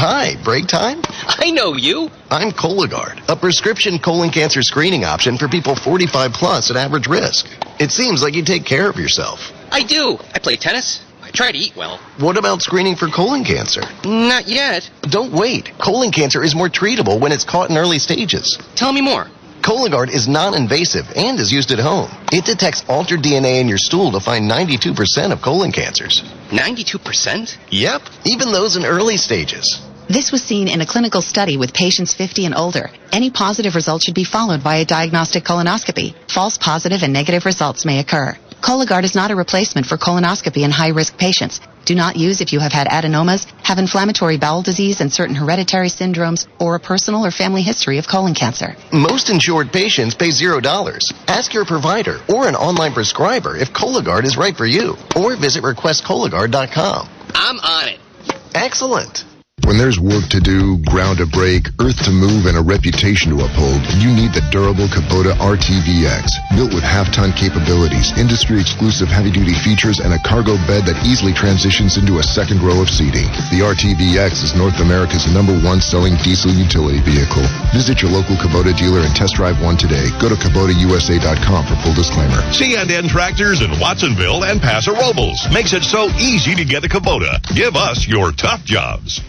Hi, break time? I know you. I'm Cologuard, a prescription colon cancer screening option for people 45 plus at average risk. It seems like you take care of yourself. I do. I play tennis. I try to eat well. What about screening for colon cancer? Not yet. Don't wait. Colon cancer is more treatable when it's caught in early stages. Tell me more. Cologuard is non-invasive and is used at home. It detects altered DNA in your stool to find 92% of colon cancers. 92%? Yep, even those in early stages. This was seen in a clinical study with patients 50 and older. Any positive result should be followed by a diagnostic colonoscopy. False positive and negative results may occur. Cologuard is not a replacement for colonoscopy in high-risk patients. Do not use if you have had adenomas, have inflammatory bowel disease and certain hereditary syndromes, or a personal or family history of colon cancer. Most insured patients pay $0. Ask your provider or an online prescriber if Cologuard is right for you, or visit requestcologuard.com. I'm on it. Excellent. When there's work to do, ground to break, earth to move, and a reputation to uphold, you need the durable Kubota RTVX. Built with half-ton capabilities, industry-exclusive heavy-duty features, and a cargo bed that easily transitions into a second row of seating. The RTVX is North America's #1 selling diesel utility vehicle. Visit your local Kubota dealer and test drive one today. Go to KubotaUSA.com for full disclaimer. C&N Tractors in Watsonville and Paso Robles makes it so easy to get a Kubota. Give us your tough jobs.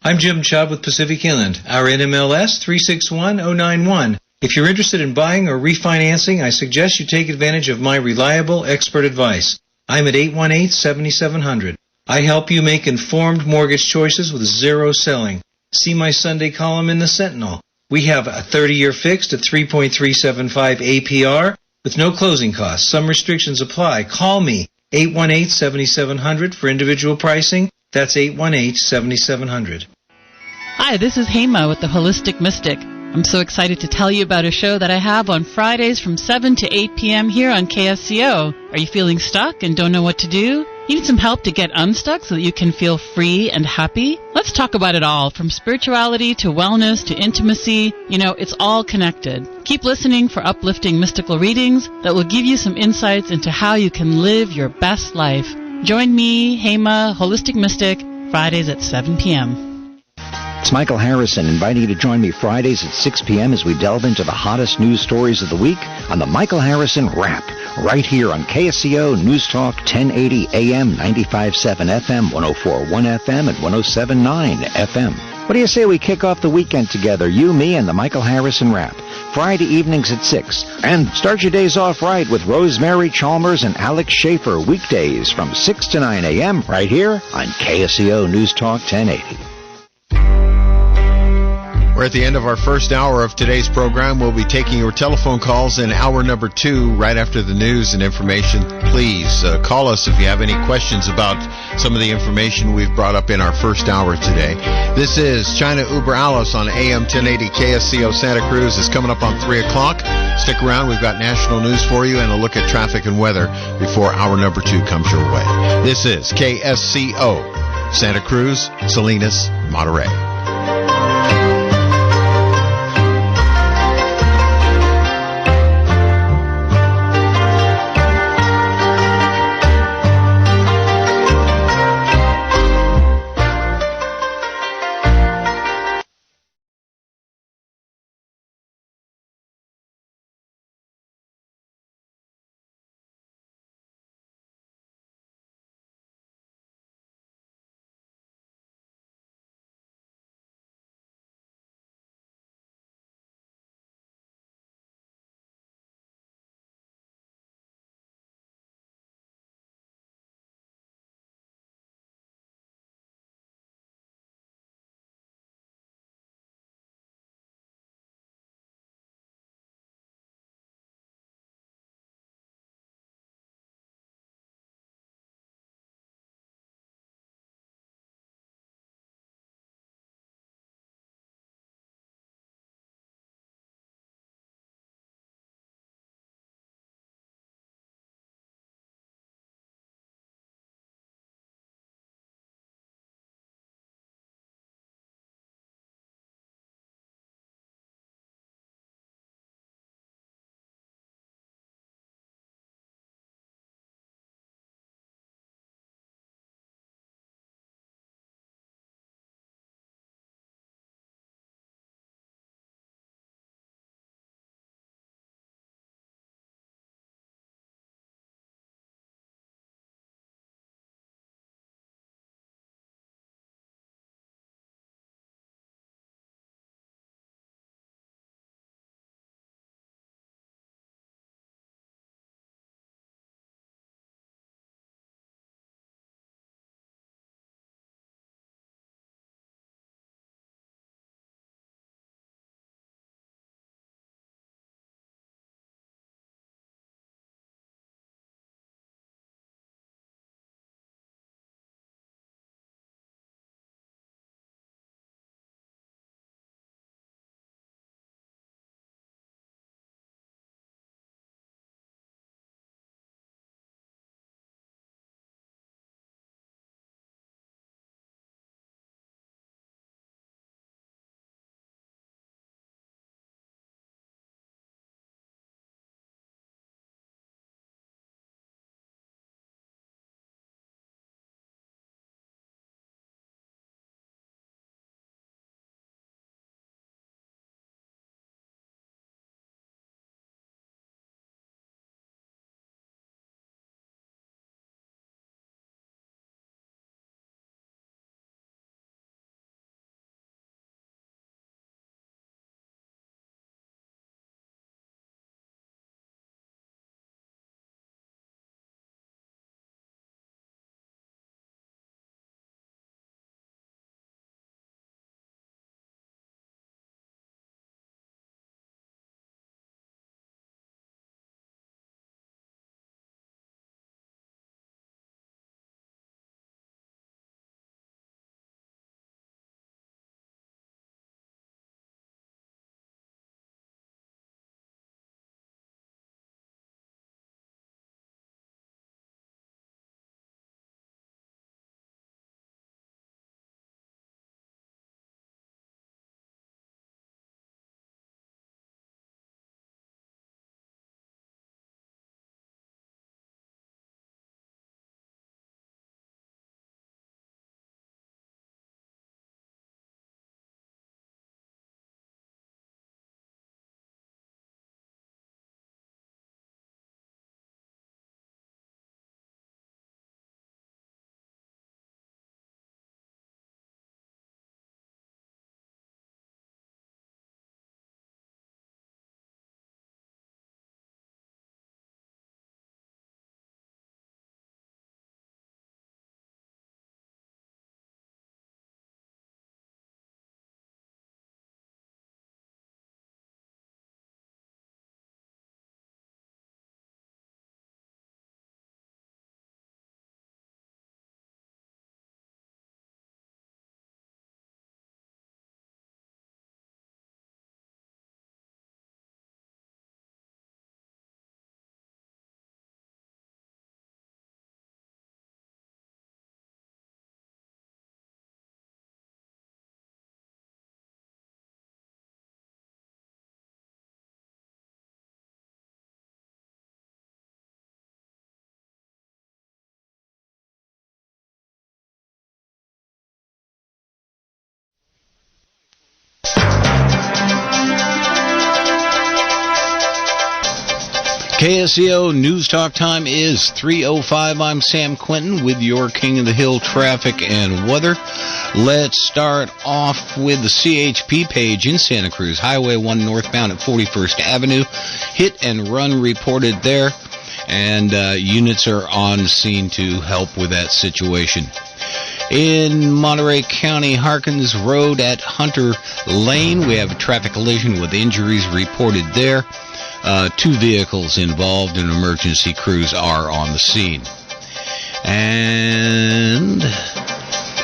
I'm Jim Chubb with Pacific Inland. Our NMLS 361091. If you're interested in buying or refinancing, I suggest you take advantage of my reliable expert advice. I'm at 818-7700. I help you make informed mortgage choices with zero selling. See my Sunday column in the Sentinel. We have a 30-year fixed at 3.375 APR with no closing costs. Some restrictions apply. Call me, 818-7700 for individual pricing. That's 818-7700. Hi, this is Hema with the Holistic Mystic. I'm so excited to tell you about a show that I have on Fridays from 7 to 8 p.m. here on KSCO. Are you feeling stuck and don't know what to do? Need some help to get unstuck so that you can feel free and happy? Let's talk about it all, from spirituality to wellness to intimacy. You know, it's all connected. Keep listening for uplifting mystical readings that will give you some insights into how you can live your best life. Join me, Hema, Holistic Mystic, Fridays at 7 p.m. It's Michael Harrison inviting you to join me Fridays at 6 p.m. as we delve into the hottest news stories of the week on the Michael Harrison Wrap, right here on KSCO News Talk 1080 AM, 95.7 FM, 104.1 FM, and 107.9 FM. What do you say we kick off the weekend together, you, me, and the Michael Harrison Wrap? Friday evenings at 6. And start your days off right with Rosemary Chalmers and Alex Schaefer weekdays from 6 to 9 a.m. right here on KSCO News Talk 1080. We're at the end of our first hour of today's program. We'll be taking your telephone calls in hour number 2 right after the news and information. Please call us if you have any questions about some of the information we've brought up in our first hour today. This is China Uber Alice on AM 1080 KSCO Santa Cruz. Is coming up on 3 o'clock. Stick around. We've got national news for you and a look at traffic and weather before hour number 2 comes your way. This is KSCO Santa Cruz, Salinas, Monterey. KSCO News Talk time is 3:05. I'm Sam Quinton with your King of the Hill traffic and weather. Let's start off with the CHP page in Santa Cruz. Highway 1 northbound at 41st Avenue. Hit and run reported there, and units are on scene to help with that situation. In Monterey County, Harkins Road at Hunter Lane, we have a traffic collision with injuries reported there. 2 vehicles involved and emergency crews are on the scene. And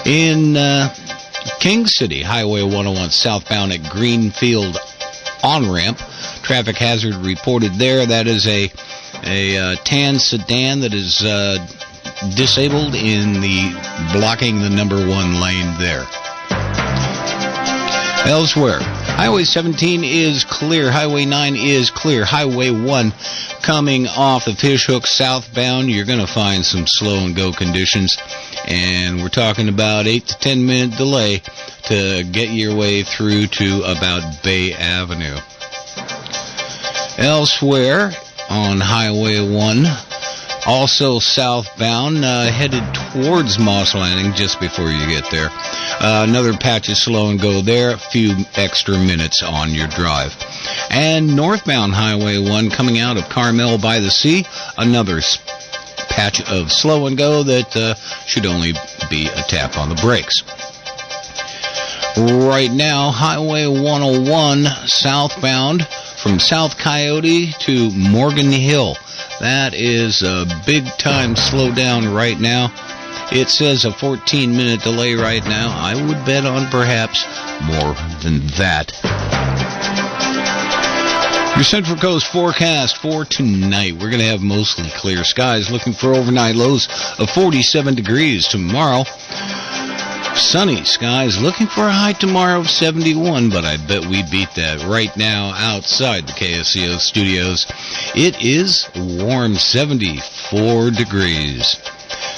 in King City, Highway 101 southbound at Greenfield on-ramp, traffic hazard reported there. That is a tan sedan that is disabled in the blocking the number 1 lane there. Elsewhere, Highway 17 is clear. Highway 9 is clear. Highway 1 coming off of Fishhook southbound, you're going to find some slow and go conditions. And we're talking about 8 to 10 minute delay to get your way through to about Bay Avenue. Elsewhere on Highway 1, also southbound, headed towards Moss Landing just before you get there. Another patch of slow and go there, a few extra minutes on your drive. And northbound Highway 1 coming out of Carmel by the Sea, another patch of slow and go that should only be a tap on the brakes. Right now, Highway 101 southbound from South Coyote to Morgan Hill. That is a big-time slowdown right now. It says a 14-minute delay right now. I would bet on perhaps more than that. Your Central Coast forecast for tonight. We're going to have mostly clear skies, looking for overnight lows of 47 degrees tomorrow. Sunny skies, looking for a high tomorrow of 71, but I bet we beat that right now outside the KSCO studios. It is warm, 74 degrees.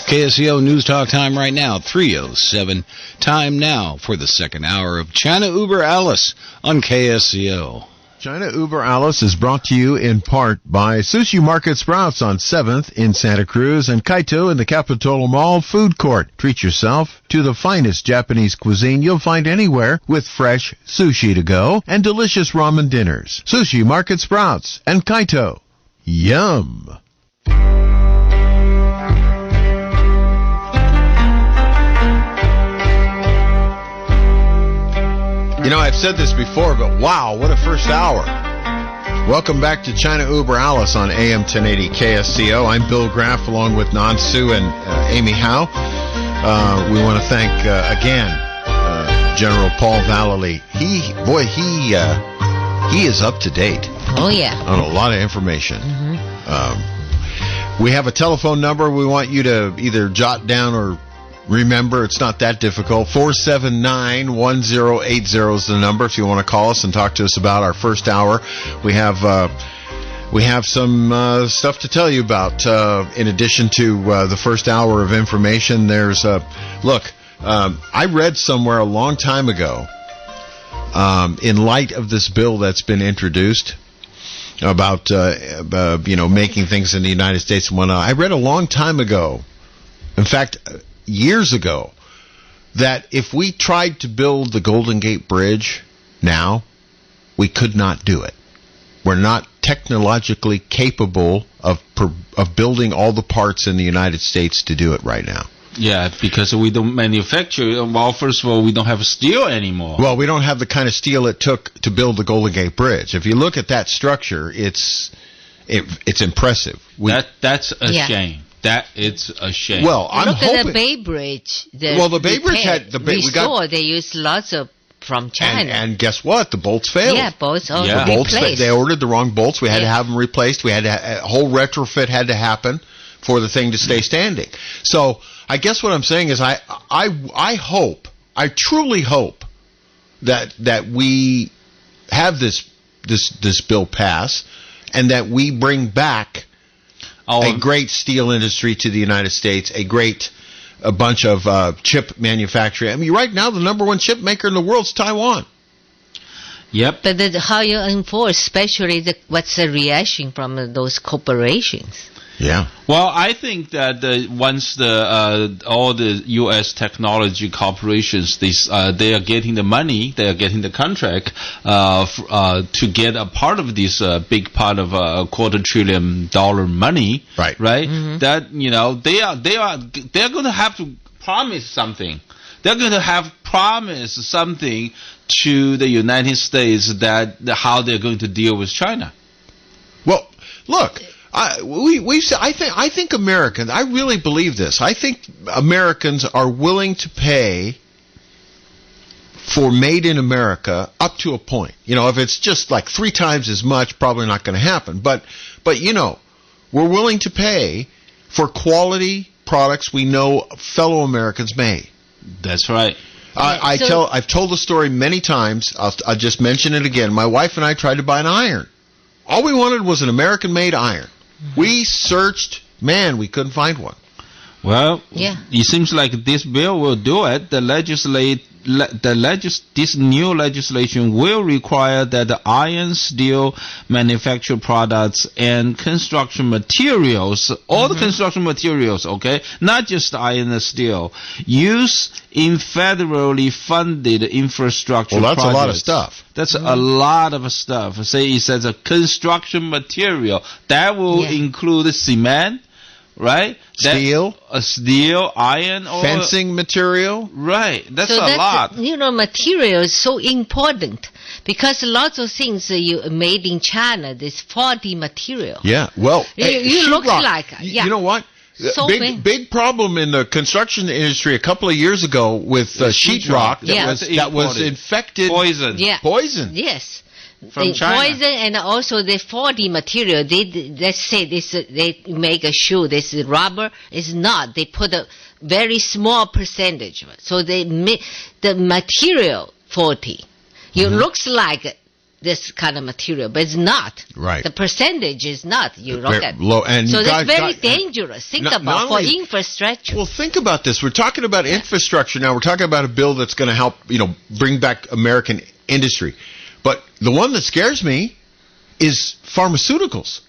KSCO News Talk time right now, 3:07. Time now for the second hour of China Uber Alice on KSCO. China Uber Alice is brought to you in part by Sushi Market Sprouts on 7th in Santa Cruz and Kaito in the Capitola Mall Food Court. Treat yourself to the finest Japanese cuisine you'll find anywhere with fresh sushi to go and delicious ramen dinners. Sushi Market Sprouts and Kaito. Yum! You know, I've said this before, but wow, what a first hour. Welcome back to China Uber Alice on AM 1080 KSCO. I'm Bill Graff along with Nan Su and Amy Howe. We want to thank, again, General Paul Vallely. He is up to date. Oh, yeah. On a lot of information. Mm-hmm. We have a telephone number we want you to either jot down or remember. It's not that difficult. 479-1080 is the number if you want to call us and talk to us about our first hour. We have some stuff to tell you about. In addition to the first hour of information, there's I read somewhere a long time ago, in light of this bill that's been introduced about making things in the United States and whatnot. I read a long time ago, in fact, years ago, that if we tried to build the Golden Gate Bridge now, we could not do it. We're not technologically capable of building all the parts in the United States to do it right now. Yeah, because we don't manufacture. Well, first of all, we don't have steel anymore. Well, we don't have the kind of steel it took to build the Golden Gate Bridge. If you look at that structure, it's impressive. That's a shame. That it's a shame. Well, look at the Bay Bridge. The Bay Bridge had they used lots of from China. And guess what? The bolts failed. Yeah, bolts. The bolts. They ordered the wrong bolts. We had to have them replaced. We had a whole retrofit had to happen for the thing to stay standing. So I guess what I'm saying is I truly hope that we have this bill pass and that we bring back a great steel industry to the United States, a bunch of chip manufacturing. I mean, right now the number one chip maker in the world is Taiwan. Yep. But how you enforce, especially what's the reaction from those corporations? Yeah. Well, I think that once all the U.S. technology corporations, they are getting the money, they are getting the contract to get a part of this big part of $250 billion money. Right. Mm-hmm. That they're going to have to promise something. They're going to have promised something to the United States how they're going to deal with China. Well, look. I think Americans, I really believe this. I think Americans are willing to pay for made in America up to a point. If it's just like 3 times as much, probably not going to happen. But we're willing to pay for quality products we know fellow Americans made. That's right. I've told the story many times. I'll just mention it again. My wife and I tried to buy an iron. All we wanted was an American-made iron. We searched, we couldn't find one. Well, it seems like this bill will do it. This new legislation will require that the iron, steel, manufactured products, and construction materials, all the construction materials, not just iron and steel, used in federally funded infrastructure projects. Well, that's a lot of stuff. That's a lot of stuff. Say it says a construction material. That will include cement, right? Steel, iron, or fencing material. Right. That's a lot. Material is so important because lots of things you made in China, this faulty material. Yeah. Well, you look like You know what? So big problem in the construction industry a couple of years ago with sheetrock that was infected. Poison. Yeah. Poison. Yes. From China. Poison and also the faulty material. Let's say they make a shoe. This is rubber. It's not. They put a very small percentage. So they make the material faulty. It looks like this kind of material, but it's not. Right. The percentage is not. You look very at low, and so that's very dangerous. Think about for infrastructure. Well, think about this. We're talking about infrastructure now. We're talking about a bill that's going to help, bring back American industry. But the one that scares me is pharmaceuticals.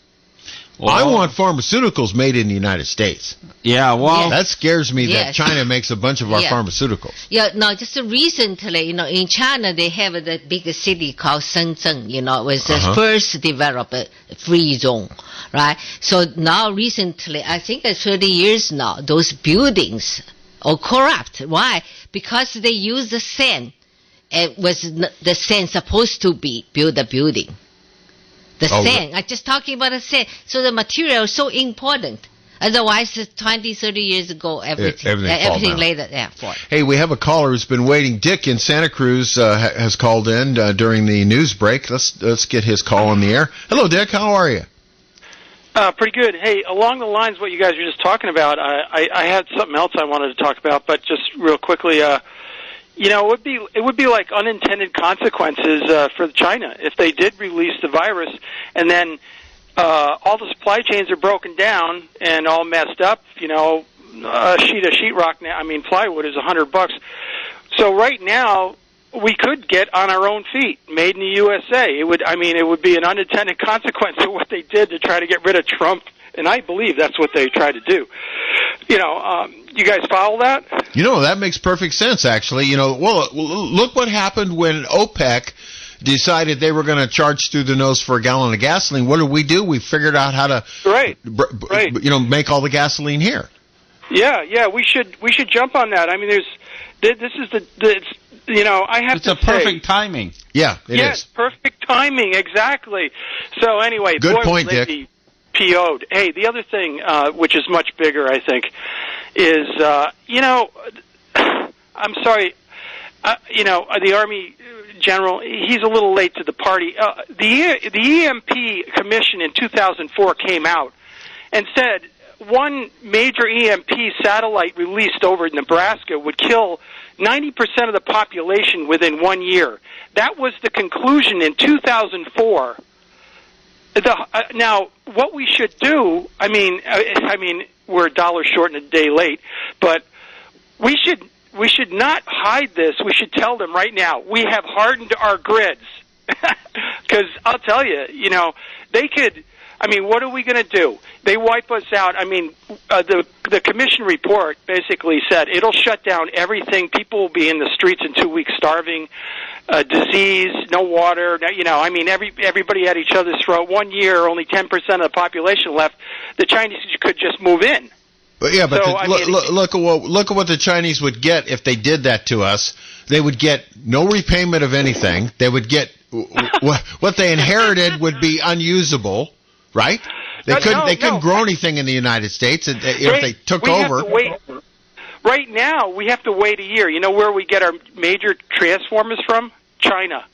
Well, I want pharmaceuticals made in the United States. Yeah, well, that scares me that China makes a bunch of our pharmaceuticals. Yeah, no, just recently, in China they have the big city called Shenzhen. It was the first developed free zone, right? So now recently, I think 30 years now, those buildings are corrupt. Why? Because they use the sand. It was the sand supposed to build the building. The sand. I'm just talking about the sand. So the material is so important. Otherwise, 20, 30 years ago, everything later. Yeah. Hey, we have a caller who's been waiting. Dick in Santa Cruz has called in during the news break. Let's get his call on the air. Hello, Dick. How are you? Pretty good. Hey, along the lines of what you guys were just talking about, I had something else I wanted to talk about, but just real quickly, it would be like unintended consequences for China if they did release the virus, and then all the supply chains are broken down and all messed up. A sheet of sheetrock now, plywood is $100. So right now we could get on our own feet, made in the USA. It would be an unintended consequence of what they did to try to get rid of Trump. And I believe that's what they tried to do. You guys follow that? That makes perfect sense, actually. Look what happened when OPEC decided they were going to charge through the nose for a gallon of gasoline. What did we do? We figured out how to, make all the gasoline here. Yeah, we should jump on that. It's a perfect timing. Yeah, it is. Yes, perfect timing, exactly. So anyway, good point, Dick. PO'd. Hey, the other thing, which is much bigger, I think, is, I'm sorry, the Army General, he's a little late to the party. The EMP Commission in 2004 came out and said one major EMP satellite released over Nebraska would kill 90% of the population within 1 year. That was the conclusion in 2004. Now, what we should do, we're a dollar short and a day late, but we should not hide this. We should tell them right now, we have hardened our grids. Because I'll tell you, they could. I mean, what are we going to do? They wipe us out. I mean, the commission report basically said it'll shut down everything. People will be in the streets in 2 weeks starving, disease, no water. I mean, everybody at each other's throat. 1 year, only 10% of the population left. The Chinese could just move in. But yeah, but So, look at what the Chinese would get if they did that to us. They would get no repayment of anything. They would get what they inherited would be unusable. Right? They couldn't grow anything in the United States if they took over. Right now, we have to wait a year. You know where we get our major transformers from? China.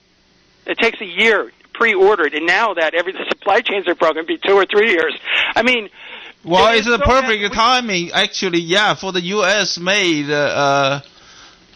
It takes a year pre-ordered, and now that the supply chains are broken, it'll be 2 or 3 years. I mean, well, it's the perfect timing, actually. Yeah, for the U.S. made. Yeah.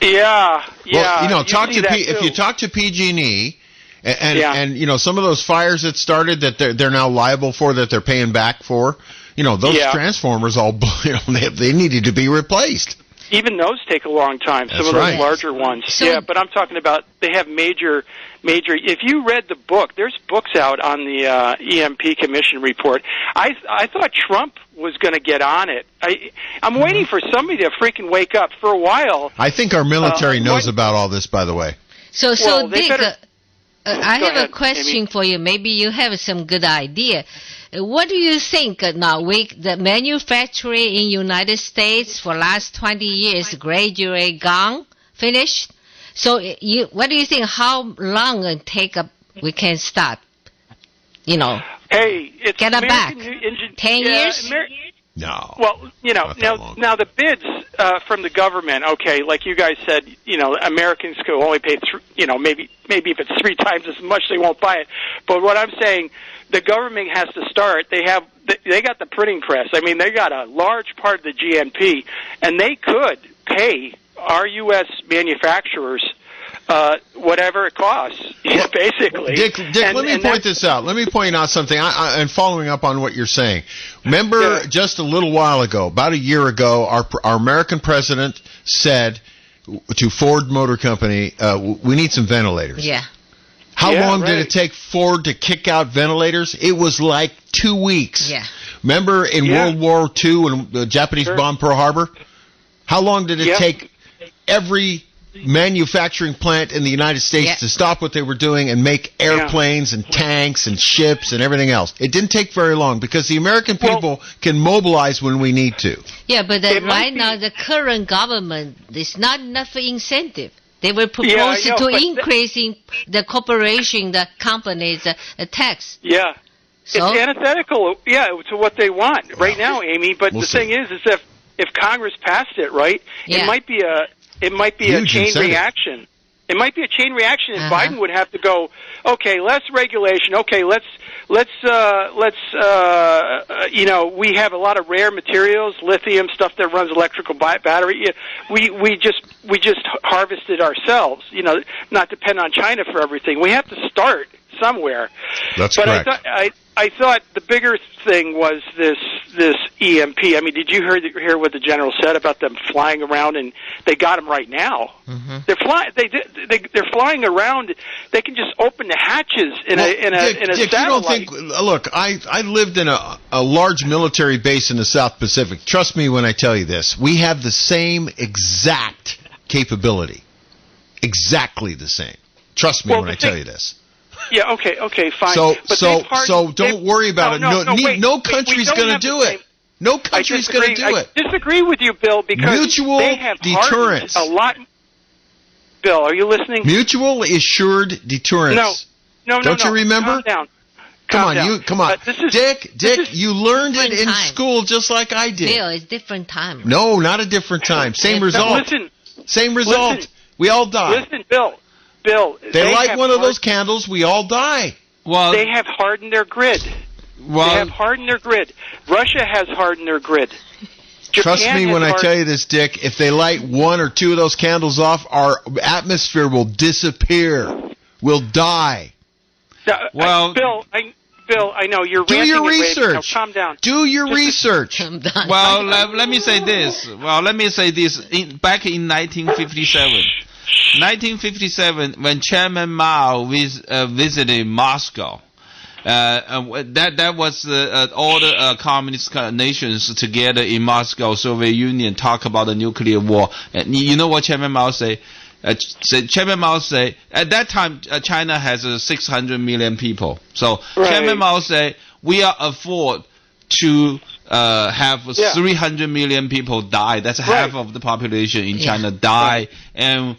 Well, if you talk to PG&E. And some of those fires that started that they're now liable for, that they're paying back for, those transformers they needed to be replaced. Even those take a long time. Some of those larger ones. But I'm talking about they have major. If you read the book, there's books out on the EMP Commission report. I thought Trump was going to get on it. I'm waiting for somebody to freaking wake up. For a while, I think our military knows about all this. By the way, so Dick. I have a question for you. Maybe you have some good idea. What do you think now? The manufacturing in United States for last 20 years gradually gone, finished. So what do you think? How long it take we can start? Hey, it's get it back. 10 years? No. Well, now the bids from the government, okay, like you guys said, Americans could only pay, maybe if it's 3 times as much, they won't buy it. But what I'm saying, the government has to start. They got the printing press. I mean, they got a large part of the GNP, and they could pay our U.S. manufacturers whatever it costs, basically. Dick, let me point this out. Let me point out something, and following up on what you're saying. Remember, just a little while ago, about a year ago, our American president said to Ford Motor Company, we need some ventilators. Yeah. How long did it take Ford to kick out ventilators? It was like 2 weeks. Yeah. Remember in World War II when the Japanese bombed Pearl Harbor? How long did it take every manufacturing plant in the United States to stop what they were doing and make airplanes and tanks and ships and everything else? It didn't take very long because the American people can mobilize when we need to. Yeah, but right now the current government, there's not enough incentive. They were proposing to increasing the corporation, the companies' tax. Yeah. So? It's antithetical, to what they want right now, Amy. But the thing is if Congress passed it, it might be a chain reaction. It might be a chain reaction, and Biden would have to go, okay, less regulation. Okay, let's we have a lot of rare materials, lithium, stuff that runs electrical battery. We just harvest it ourselves. Not depend on China for everything. We have to start somewhere. That's correct. I thought the bigger thing was this EMP. I mean, did you hear what the general said about them flying around? And they got them right now. Mm-hmm. They're flying. They're flying around. They can just open the hatches in a Dick, satellite. you don't think? Look, I lived in a large military base in the South Pacific. Trust me when I tell you this. We have the same exact capability, exactly the same. Trust me when I tell you this. Yeah, okay, fine. So don't worry about it. No country's going to do it. No country's going to do it. I disagree with you, Bill, because mutual they have deterrence. A lot. Bill, are you listening? Mutual assured deterrence. No. Don't you remember? Calm down. Come on. Dick, you learned it in school just like I did. Bill, it's different time. No, not a different time. Same result. Same result. Listen, we all die. Listen, Bill, they light one of those candles, we all die. Well, they have hardened their grid. They have hardened their grid. Russia has hardened their grid. Trust me when I tell you this, Dick. If they light 1 or 2 of those candles off, our atmosphere will disappear. We'll die. Bill, I know you're do your research. Now, calm down. Do your research. Well, let me say this. Back in 1957. 1957, when Chairman Mao visited Moscow, that was all the communist nations together in Moscow, Soviet Union, talk about the nuclear war. And you know what Chairman Mao say? Chairman Mao say, at that time, China has 600 million people. So Chairman Mao say, we are afford to have 300 million people die. That's half of the population in China die, and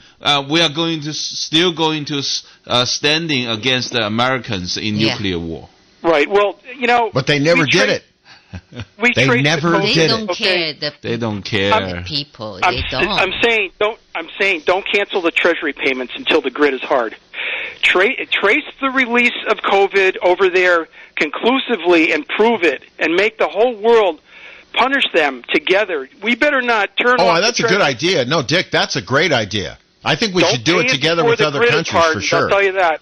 we are still going to standing against the Americans in nuclear war. Right. Well, you know, but they never did it. They never did They don't care. They don't care. The people, they don't. I'm saying don't cancel the Treasury payments until the grid is hard. Trace the release of COVID over there conclusively and prove it, and make the whole world punish them together. We better not turn. Oh, that's a good idea. No, Dick, that's a great idea. I think we should do it together with other countries for sure. I'll tell you that.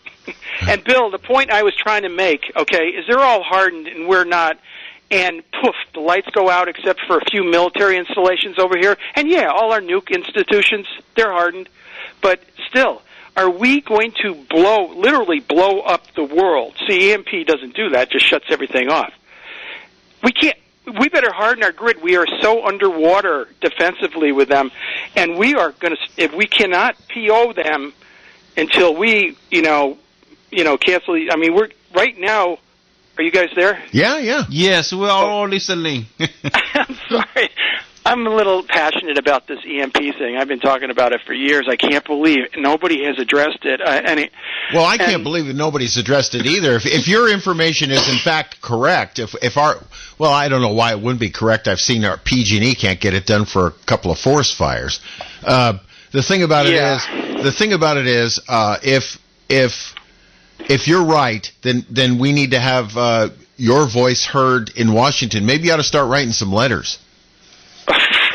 And Bill, the point I was trying to make, okay, is they're all hardened and we're not. And poof, the lights go out except for a few military installations over here. And yeah, all our nuke institutions, they're hardened. But still, are we going to literally blow up the world? See, EMP doesn't do that, just shuts everything off. We better harden our grid. We are so underwater defensively with them. And we are going to, if we cannot PO them until we, cancel, I mean, we're right now. Are you guys there? Yeah. Yes, we're all listening. I'm sorry. I'm a little passionate about this EMP thing. I've been talking about it for years. I can't believe nobody has addressed it. Well, I can't believe that nobody's addressed it either. If your information is in fact correct, I don't know why it wouldn't be correct. I've seen our PG&E can't get it done for a couple of forest fires. The thing about it is, if you're right, then we need to have your voice heard in Washington. Maybe you ought to start writing some letters.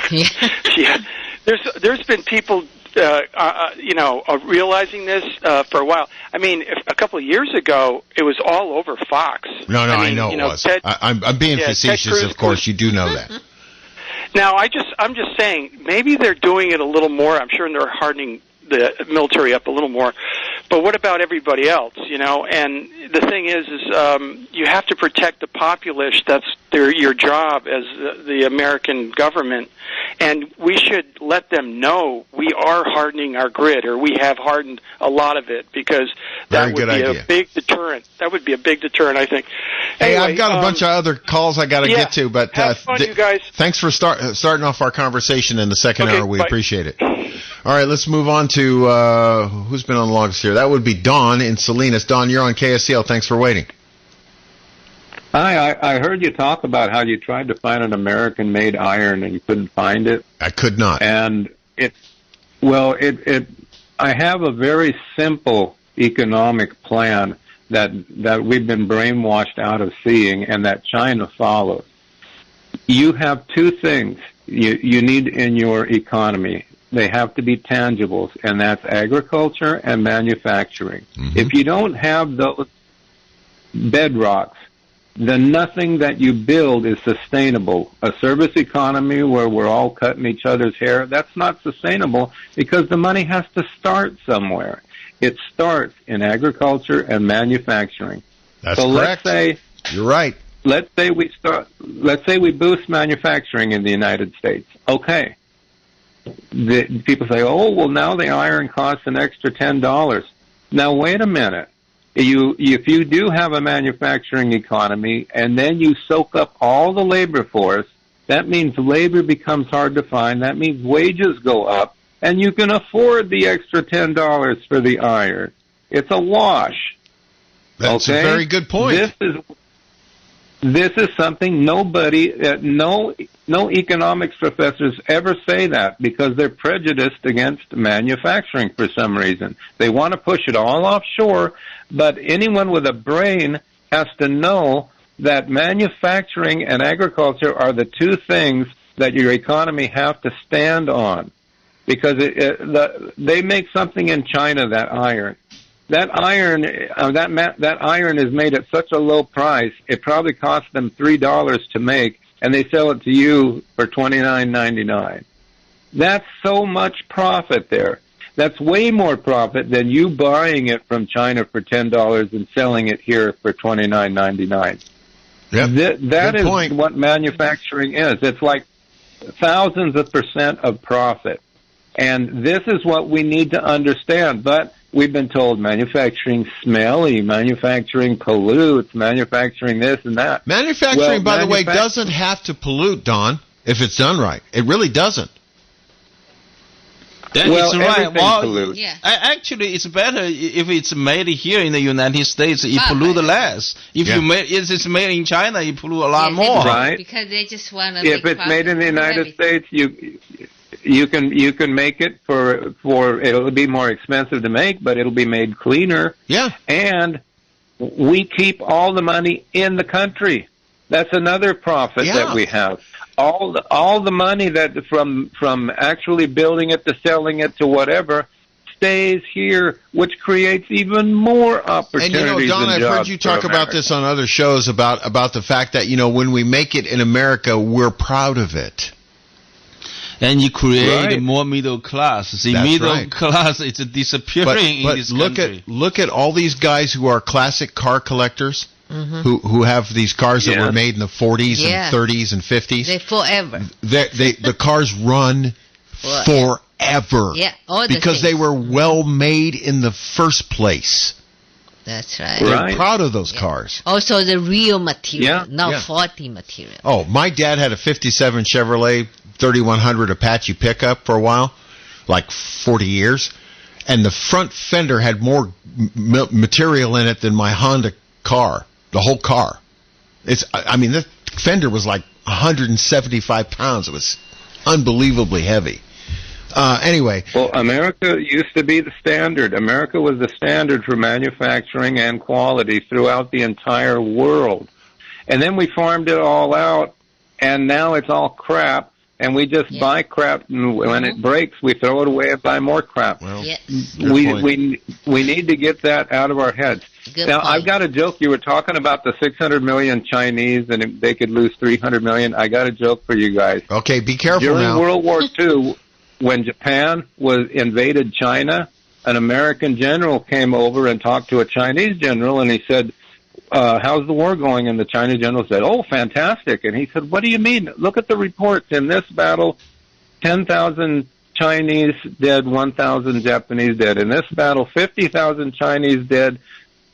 Yeah, there's been people, realizing this for a while. I mean, a couple of years ago, it was all over Fox. No, I know it was. I'm being facetious, of course. You do know that. Now, I'm just saying, maybe they're doing it a little more. I'm sure they're hardening the military up a little more. But what about everybody else, And the thing is you have to protect the populace. That's your job as the American government. And we should let them know we are hardening our grid, or we have hardened a lot of it, because that would be a big deterrent. That would be a big deterrent, I think. Hey, I've got a bunch of other calls I got to get to, but have fun, you guys. Thanks for starting off our conversation in the second hour. We appreciate it. All right, let's move on to who's been on the longest here. That would be Don in Salinas. Don, you're on KSCO. Thanks for waiting. Hi, I heard you talk about how you tried to find an American-made iron and you couldn't find it. I could not. And I have a very simple economic plan that we've been brainwashed out of seeing, and that China follows. You have two things you need in your economy. They have to be tangibles, and that's agriculture and manufacturing. Mm-hmm. If you don't have those bedrocks, then nothing that you build is sustainable. A service economy where we're all cutting each other's hair, that's not sustainable, because the money has to start somewhere. It starts in agriculture and manufacturing. That's correct. You're right. Let's say we boost manufacturing in the United States. Okay. People say, oh, well, now the iron costs an extra $10. Now, wait a minute. If you do have a manufacturing economy and then you soak up all the labor force, that means labor becomes hard to find. That means wages go up, and you can afford the extra $10 for the iron. It's a wash. That's a very good point. This is something nobody, no economics professors ever say that, because they're prejudiced against manufacturing for some reason. They want to push it all offshore, but anyone with a brain has to know that manufacturing and agriculture are the two things that your economy have to stand on, because they make something in China, that iron. That iron is made at such a low price, it probably costs them $3 to make, and they sell it to you for $29.99. That's so much profit there. That's way more profit than you buying it from China for $10 and selling it here for $29.99. Yep. That Good is point. what manufacturing is. It's like thousands of % of profit. And this is what we need to understand. But we've been told manufacturing smelly, manufacturing pollutes, manufacturing this and that. Manufacturing, by the way, doesn't have to pollute, Don, if it's done right. It really doesn't. That well, is right. Well, pollutes. actually, it's better if it's made here in the United States. It pollutes less. If it's made in China, it pollutes a lot more. Right. Because they just want to. If it's made in the United States, you can make it for it'll be more expensive to make, but it'll be made cleaner. Yeah. And we keep all the money in the country. That's another profit that we have. All the money that from actually building it to selling it to whatever stays here, which creates even more opportunities. And Don, I've heard you talk about this on other shows about the fact that when we make it in America, we're proud of it. And you create more middle class. See, That's class is disappearing in this country. Look at all these guys who are classic car collectors. Mm-hmm. Who have these cars that were made in the 40s and 30s and 50s. They forever. The cars run forever. Yeah, all the because they were well made in the first place. That's right. They're proud of those cars. Also the real material, not faulty material. Oh, my dad had a 57 Chevrolet 3100 Apache pickup for a while, like 40 years, and the front fender had more material in it than my Honda car. The whole car. The fender was like 175 pounds. It was unbelievably heavy. Anyway. Well, America used to be the standard. America was the standard for manufacturing and quality throughout the entire world. And then we farmed it all out, and now it's all crap. And we just buy crap, and when it breaks, we throw it away and buy more crap. Well, we need to get that out of our heads. Now, I've got a joke. You were talking about the 600 million Chinese, and they could lose 300 million. I got a joke for you guys. Okay, be careful During now. World War II, when Japan invaded China, an American general came over and talked to a Chinese general, and he said, how's the war going? And the Chinese general said, oh, fantastic. And he said, what do you mean? Look at the reports. In this battle, 10,000 Chinese dead, 1,000 Japanese dead. In this battle, 50,000 Chinese dead,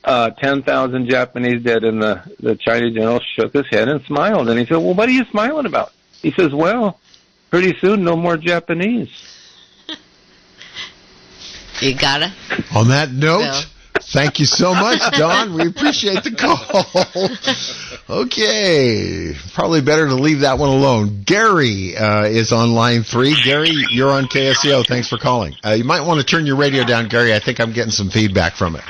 10,000 Japanese dead. And the Chinese general shook his head and smiled. And he said, well, what are you smiling about? He says, well, pretty soon no more Japanese. You got it? On that note, thank you so much, Don. We appreciate the call. Okay. Probably better to leave that one alone. Gary is on line 3. Gary, you're on KSCO. Thanks for calling. You might want to turn your radio down, Gary. I think I'm getting some feedback from it.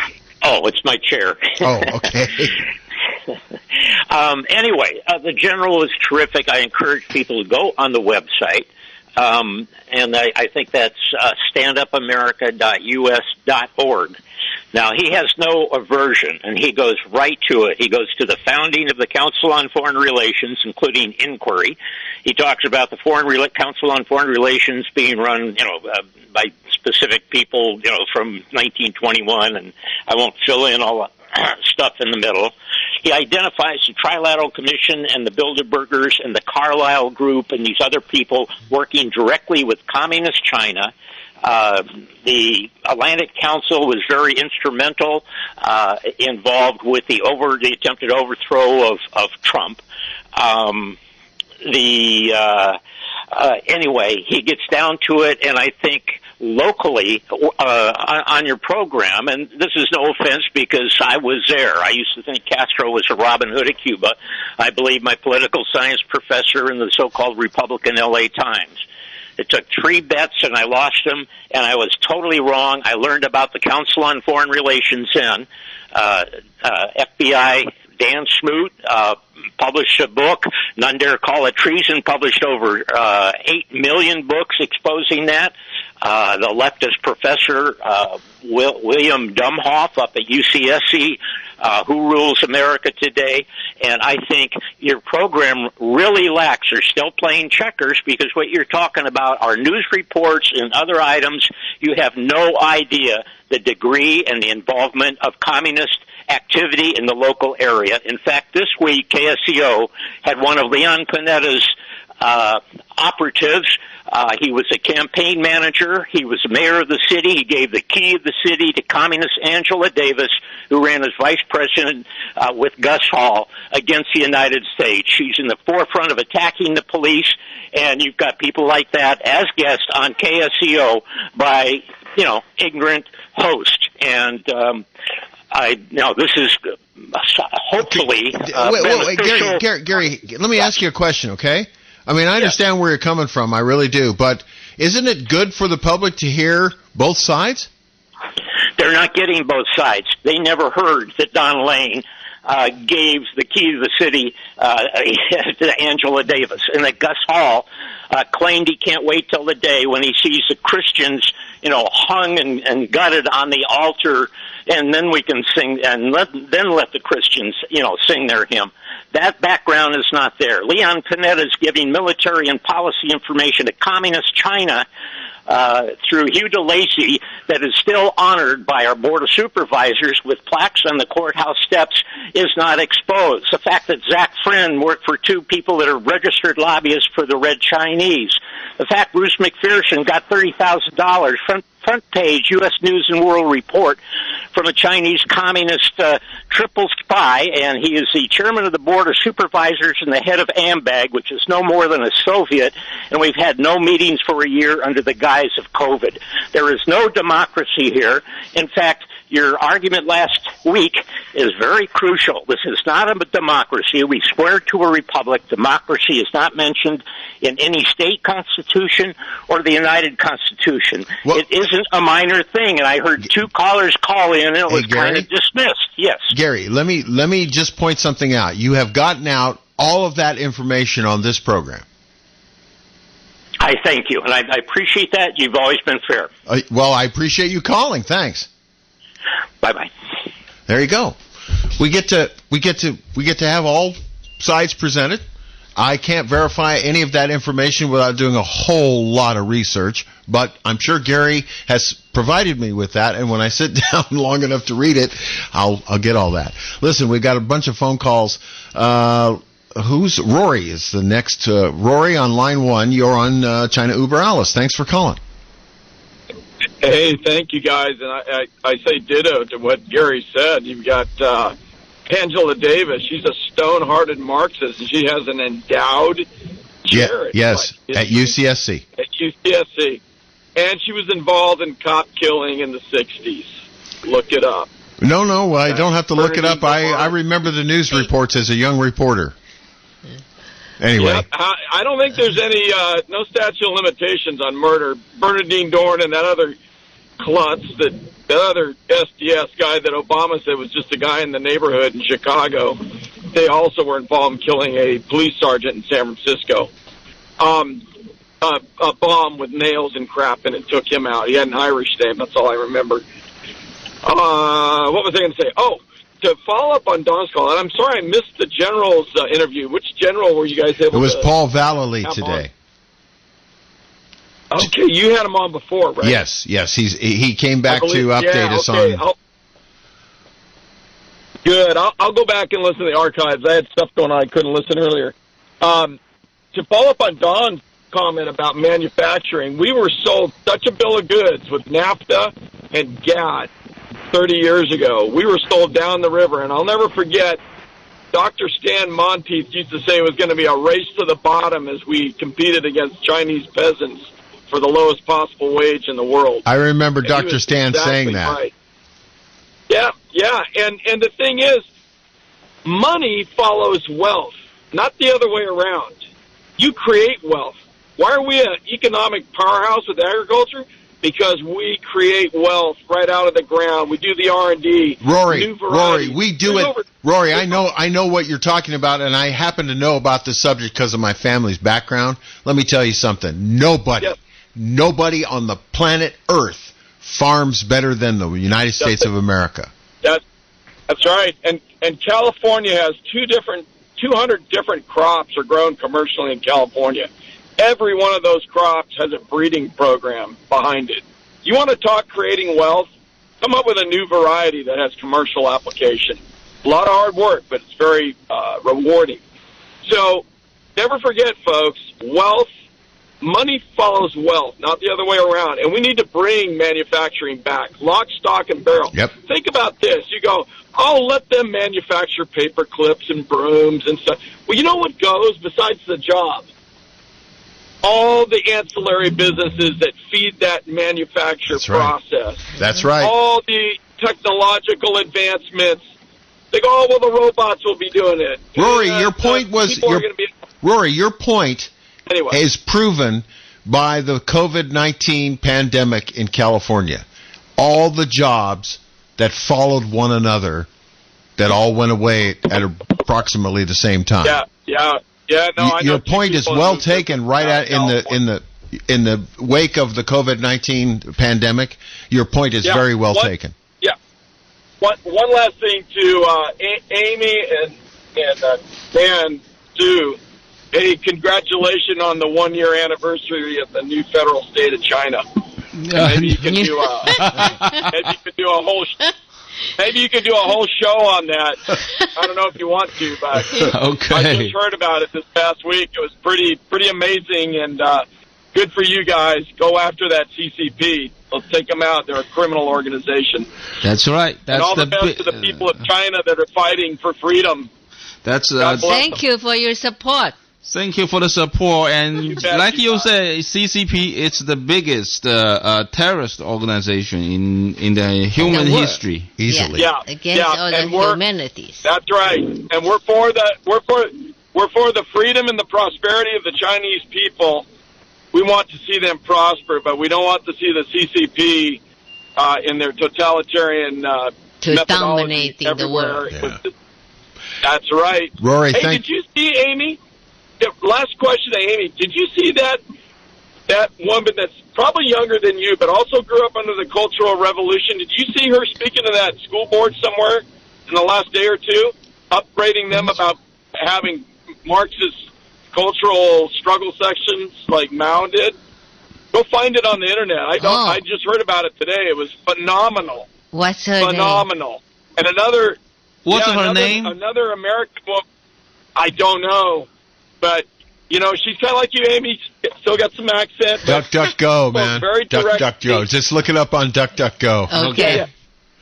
Oh, it's my chair. Oh, okay. Anyway, the general is terrific. I encourage people to go on the website. And I think that's standupamerica.us.org. Now, he has no aversion, and he goes right to it. He goes to the founding of the Council on Foreign Relations, including inquiry. He talks about the Council on Foreign Relations being run, by specific people, from 1921, and I won't fill in all the stuff in the middle. He identifies the Trilateral Commission and the Bilderbergers and the Carlyle Group and these other people working directly with Communist China. The Atlantic Council was very instrumental, involved with the attempted overthrow of Trump. Anyway, he gets down to it, and I think locally on your program, and this is no offense because I was there. I used to think Castro was a Robin Hood of Cuba. I believe my political science professor in the so-called Republican LA Times. It took 3 bets, and I lost them, and I was totally wrong. I learned about the Council on Foreign Relations then. FBI Dan Smoot published a book, None Dare Call It Treason, published over 8 million books exposing that. The leftist professor, William Dumhoff up at UCSC, Who Rules America Today, and I think your program really lacks. You're still playing checkers because what you're talking about are news reports and other items. You have no idea the degree and the involvement of communist activity in the local area. In fact, this week, KSCO had one of Leon Panetta's operatives. He was a campaign manager. He was mayor of the city. He gave the key of the city to communist Angela Davis, who ran as vice president with Gus Hall against the United States. She's in the forefront of attacking the police, and you've got people like that as guests on KSCO by, ignorant hosts. And this is hopefully wait, Gary, let me ask you a question, okay? I mean, I understand where you're coming from, I really do, but isn't it good for the public to hear both sides? They're not getting both sides. They never heard that Don Lane gave the key to the city to Angela Davis, and that Gus Hall claimed he can't wait till the day when he sees the Christians, hung and gutted on the altar, and then we can sing, and let the Christians, sing their hymn. That background is not there. Leon Panetta is giving military and policy information to communist China through Hugh DeLacy that is still honored by our Board of Supervisors with plaques on the courthouse steps is not exposed. The fact that Zach Friend worked for two people that are registered lobbyists for the Red Chinese. The fact Bruce McPherson got $30,000 front page U.S. News and World Report from a Chinese communist triple spy, and he is the chairman of the Board of Supervisors and the head of AMBAG, which is no more than a Soviet, and we've had no meetings for a year under the guise of COVID. There is no democracy here. In fact, your argument last week is very crucial. This is not a democracy. We swear to a republic. Democracy is not mentioned in any state constitution or the United Constitution. Well, it isn't a minor thing, and I heard two callers call in, and it was kind of dismissed. Yes. Gary, let me just point something out. You have gotten out all of that information on this program. I thank you, and I appreciate that. You've always been fair. Well, I appreciate you calling. Thanks. Bye-bye. There you go. We get to have all sides presented. I can't verify any of that information without doing a whole lot of research, but I'm sure Gary has provided me with that, and when I sit down long enough to read it, I'll get all that. Listen, we've got a bunch of phone calls. Who's Rory is the next? Rory on line 1. You're on China Uber Alice. Thanks for calling. Hey, thank you, guys. And I say ditto to what Gary said. You've got Angela Davis. She's a stone-hearted Marxist, and she has an endowed chair. Yes, at UCSC. At UCSC. And she was involved in cop killing in the 60s. Look it up. No, I don't have to look it up. I remember the news reports as a young reporter. Anyway. Yeah, I don't think there's any, no statute of limitations on murder. Bernardine Dorn and that other klutz, that other SDS guy that Obama said was just a guy in the neighborhood in Chicago, they also were involved in killing a police sergeant in San Francisco. A bomb with nails and crap, and it took him out. He had an Irish name, that's all I remember. What was I going to say? Oh, to follow up on Don's call, and I'm sorry I missed the general's interview. Which general were you guys able to... It was Paul Vallely today. On? Okay, you had him on before, right? Yes. He came back to update us on... Good. I'll go back and listen to the archives. I had stuff going on I couldn't listen earlier. To follow up on Don's comment about manufacturing, we were sold such a bill of goods with NAFTA and GATT 30 years ago. We were sold down the river, and I'll never forget Dr. Stan Monteith used to say it was going to be a race to the bottom as we competed against Chinese peasants for the lowest possible wage in the world. I remember Dr. Stan saying that. Right. Yeah, and the thing is, money follows wealth, not the other way around. You create wealth. Why are we an economic powerhouse with agriculture? Because we create wealth right out of the ground. We do the R&D. Rory, we do it. Rory, I know what you're talking about, and I happen to know about this subject because of my family's background. Let me tell you something. Nobody on the planet Earth farms better than the United States of America. That's That's right. And California has 200 different crops are grown commercially in California. Every one of those crops has a breeding program behind it. You want to talk creating wealth? Come up with a new variety that has commercial application. A lot of hard work, but it's very rewarding. So never forget, folks, money follows wealth, not the other way around. And we need to bring manufacturing back, lock, stock, and barrel. Yep. Think about this. You go, oh, let them manufacture paper clips and brooms and stuff. Well, you know what goes besides the job? All the ancillary businesses that feed that manufacture process. That's right. All the technological advancements. They go, oh, well, the robots will be doing it. Rory, your point was your point is proven by the COVID-19 pandemic in California. All the jobs that followed one another that all went away at approximately the same time. Yeah. No, your point is well taken. Right at in the wake of the COVID-19 pandemic, your point is very well taken. Yeah. One last thing to Amy and Dan, too. Hey, congratulations on the 1-year anniversary of the new federal state of China. Maybe you can do a whole. Maybe you could do a whole show on that. I don't know if you want to, but okay. I just heard about it this past week. It was pretty amazing, and good for you guys. Go after that CCP. Let's take them out. They're a criminal organization. That's right. That's and all the best to the people of China that are fighting for freedom. Thank you for your support. Thank you for the support, and like you said, CCP it's the biggest terrorist organization in the human history, easily. Against other humanities. That's right, and we're for the freedom and the prosperity of the Chinese people. We want to see them prosper, but we don't want to see the CCP in their totalitarian to dominating the world. That's right. Rory, did you see Amy? Last question to Amy. Did you see that woman that's probably younger than you, but also grew up under the Cultural Revolution? Did you see her speaking to that school board somewhere in the last day or two, upbraiding them about having Marxist cultural struggle sections like Mao did? Go find it on the internet. I just heard about it today. It was phenomenal. What's her name? Phenomenal. And another name? Another American woman. I don't know. But, she's kind of like you, Amy. Still got some accent. DuckDuckGo, man. Very direct. DuckDuckGo. Just look it up on DuckDuckGo. Okay. Yeah.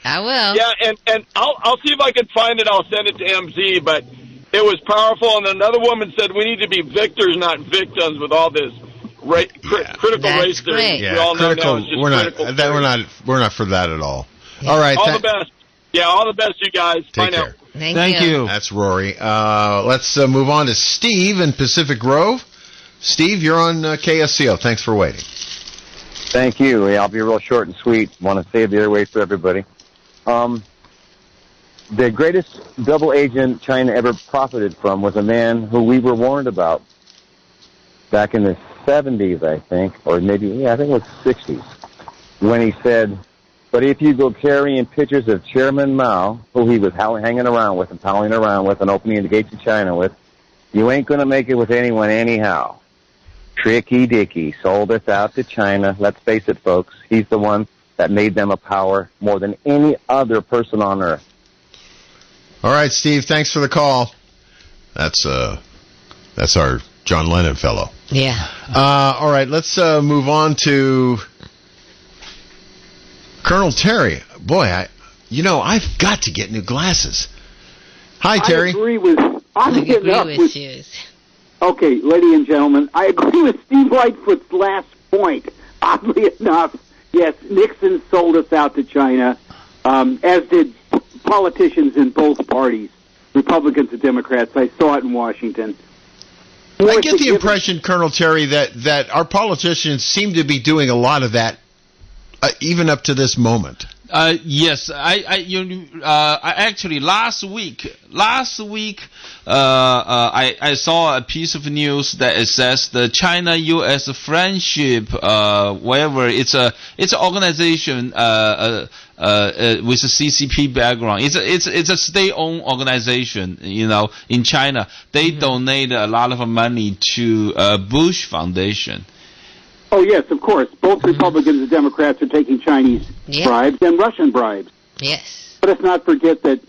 I will. Yeah, and I'll see if I can find it. I'll send it to MZ. But it was powerful. And another woman said we need to be victors, not victims, with all this critical race theory. Yeah, we all know now it's just we're not for that at all. All right. All the best. Yeah, all the best, you guys. Take Bye care. now. Thank you. That's Rory. Let's move on to Steve in Pacific Grove. Steve, you're on KSCO. Thanks for waiting. Thank you. I'll be real short and sweet. Want to save the airways for everybody. The greatest double agent China ever profited from was a man who we were warned about back in the 70s, I think, or maybe, I think it was 60s, when he said, but if you go carrying pictures of Chairman Mao, who he was hanging around with and palling around with and opening the gates of China with, you ain't going to make it with anyone anyhow. Tricky Dicky sold us out to China. Let's face it, folks. He's the one that made them a power more than any other person on earth. All right, Steve, thanks for the call. That's our John Lennon fellow. Yeah. All right, let's move on to Colonel Terry. Boy, I've got to get new glasses. Hi, Terry. I agree with you. Okay, ladies and gentlemen, I agree with Steve Lightfoot's last point. Oddly enough, yes, Nixon sold us out to China, as did politicians in both parties, Republicans and Democrats. I saw it in Washington. I get the impression, Colonel Terry, that our politicians seem to be doing a lot of that, even up to this moment. Yes, I actually last week, I saw a piece of news that it says the China-U.S. friendship, whatever, it's an organization, with a CCP background. It's a state-owned organization, in China. They donate a lot of money to, Bush Foundation. Oh, yes, of course. Both Republicans and Democrats are taking Chinese bribes and Russian bribes. Yes. Let us not forget that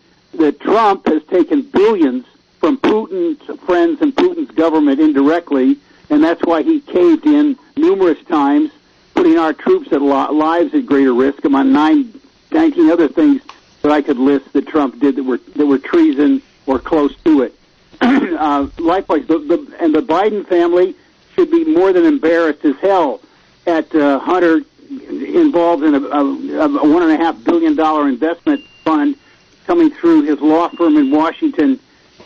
Trump has taken billions from Putin's friends and Putin's government indirectly, and that's why he caved in numerous times, putting our troops' lives at greater risk, among 19 other things that I could list that Trump did that were treason or close to it. Likewise, the Biden family should be more than embarrassed as hell at Hunter involved in a $1.5 billion investment fund coming through his law firm in Washington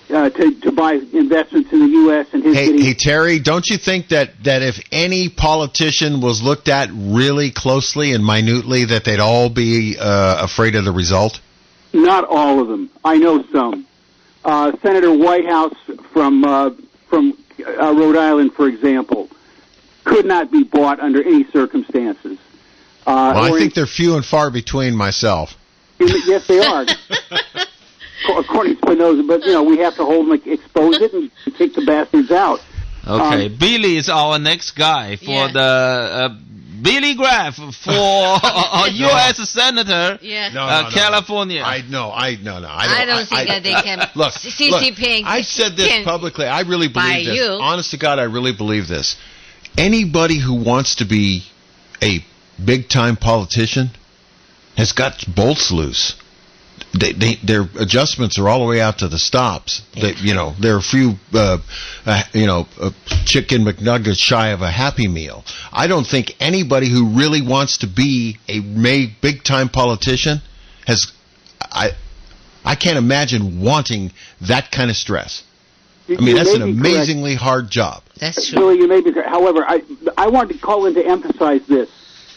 to buy investments in the U.S. and his Hey, Terry, don't you think that if any politician was looked at really closely and minutely, that they'd all be afraid of the result? Not all of them. I know some. Senator Whitehouse from Rhode Island, for example, could not be bought under any circumstances. Well, I think they're few and far between myself. Yes, they are. According to Spinoza, but we have to hold them, expose it, and kick the bastards out. Okay, Billy is our next guy for the Billy Graf for U.S. Senator, California. I don't think that they can. Look, CCP. I've said this publicly. I really believe this. Honest to God, I really believe this. Anybody who wants to be a big-time politician has got bolts loose. Their adjustments are all the way out to the stops. There are a few, chicken McNuggets shy of a Happy Meal. I don't think anybody who really wants to be a big-time politician I can't imagine wanting that kind of stress. That's an amazingly hard job. That's true. Billy, you may be correct. However, I wanted to call in to emphasize this.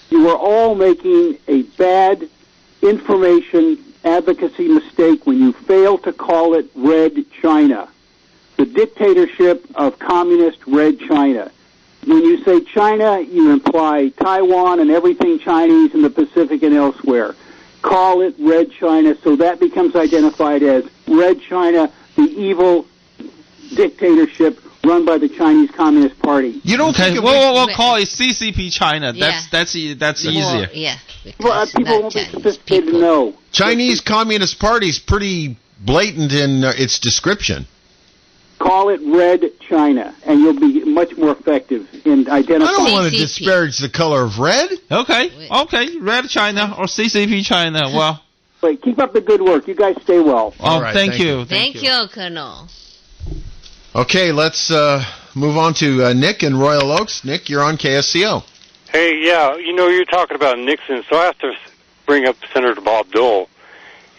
You are all making a bad information advocacy mistake when you fail to call it Red China, the dictatorship of communist Red China. When you say China, you imply Taiwan and everything Chinese in the Pacific and elsewhere. Call it Red China, so that becomes identified as Red China, the evil dictatorship run by the Chinese Communist Party. You don't think we'll call it CCP China. That's easier. Well, people won't be sophisticated to know. Chinese Communist Party is pretty blatant in its description. Call it Red China, and you'll be much more effective in identifying. I don't want to disparage the color of red. Okay, Red China or CCP China. Well, wait, keep up the good work. You guys stay well. Oh, right, thank you. Thank you, Colonel. Okay, let's move on to Nick in Royal Oaks. Nick, you're on KSCO. Hey, you're talking about Nixon, so I have to bring up Senator Bob Dole.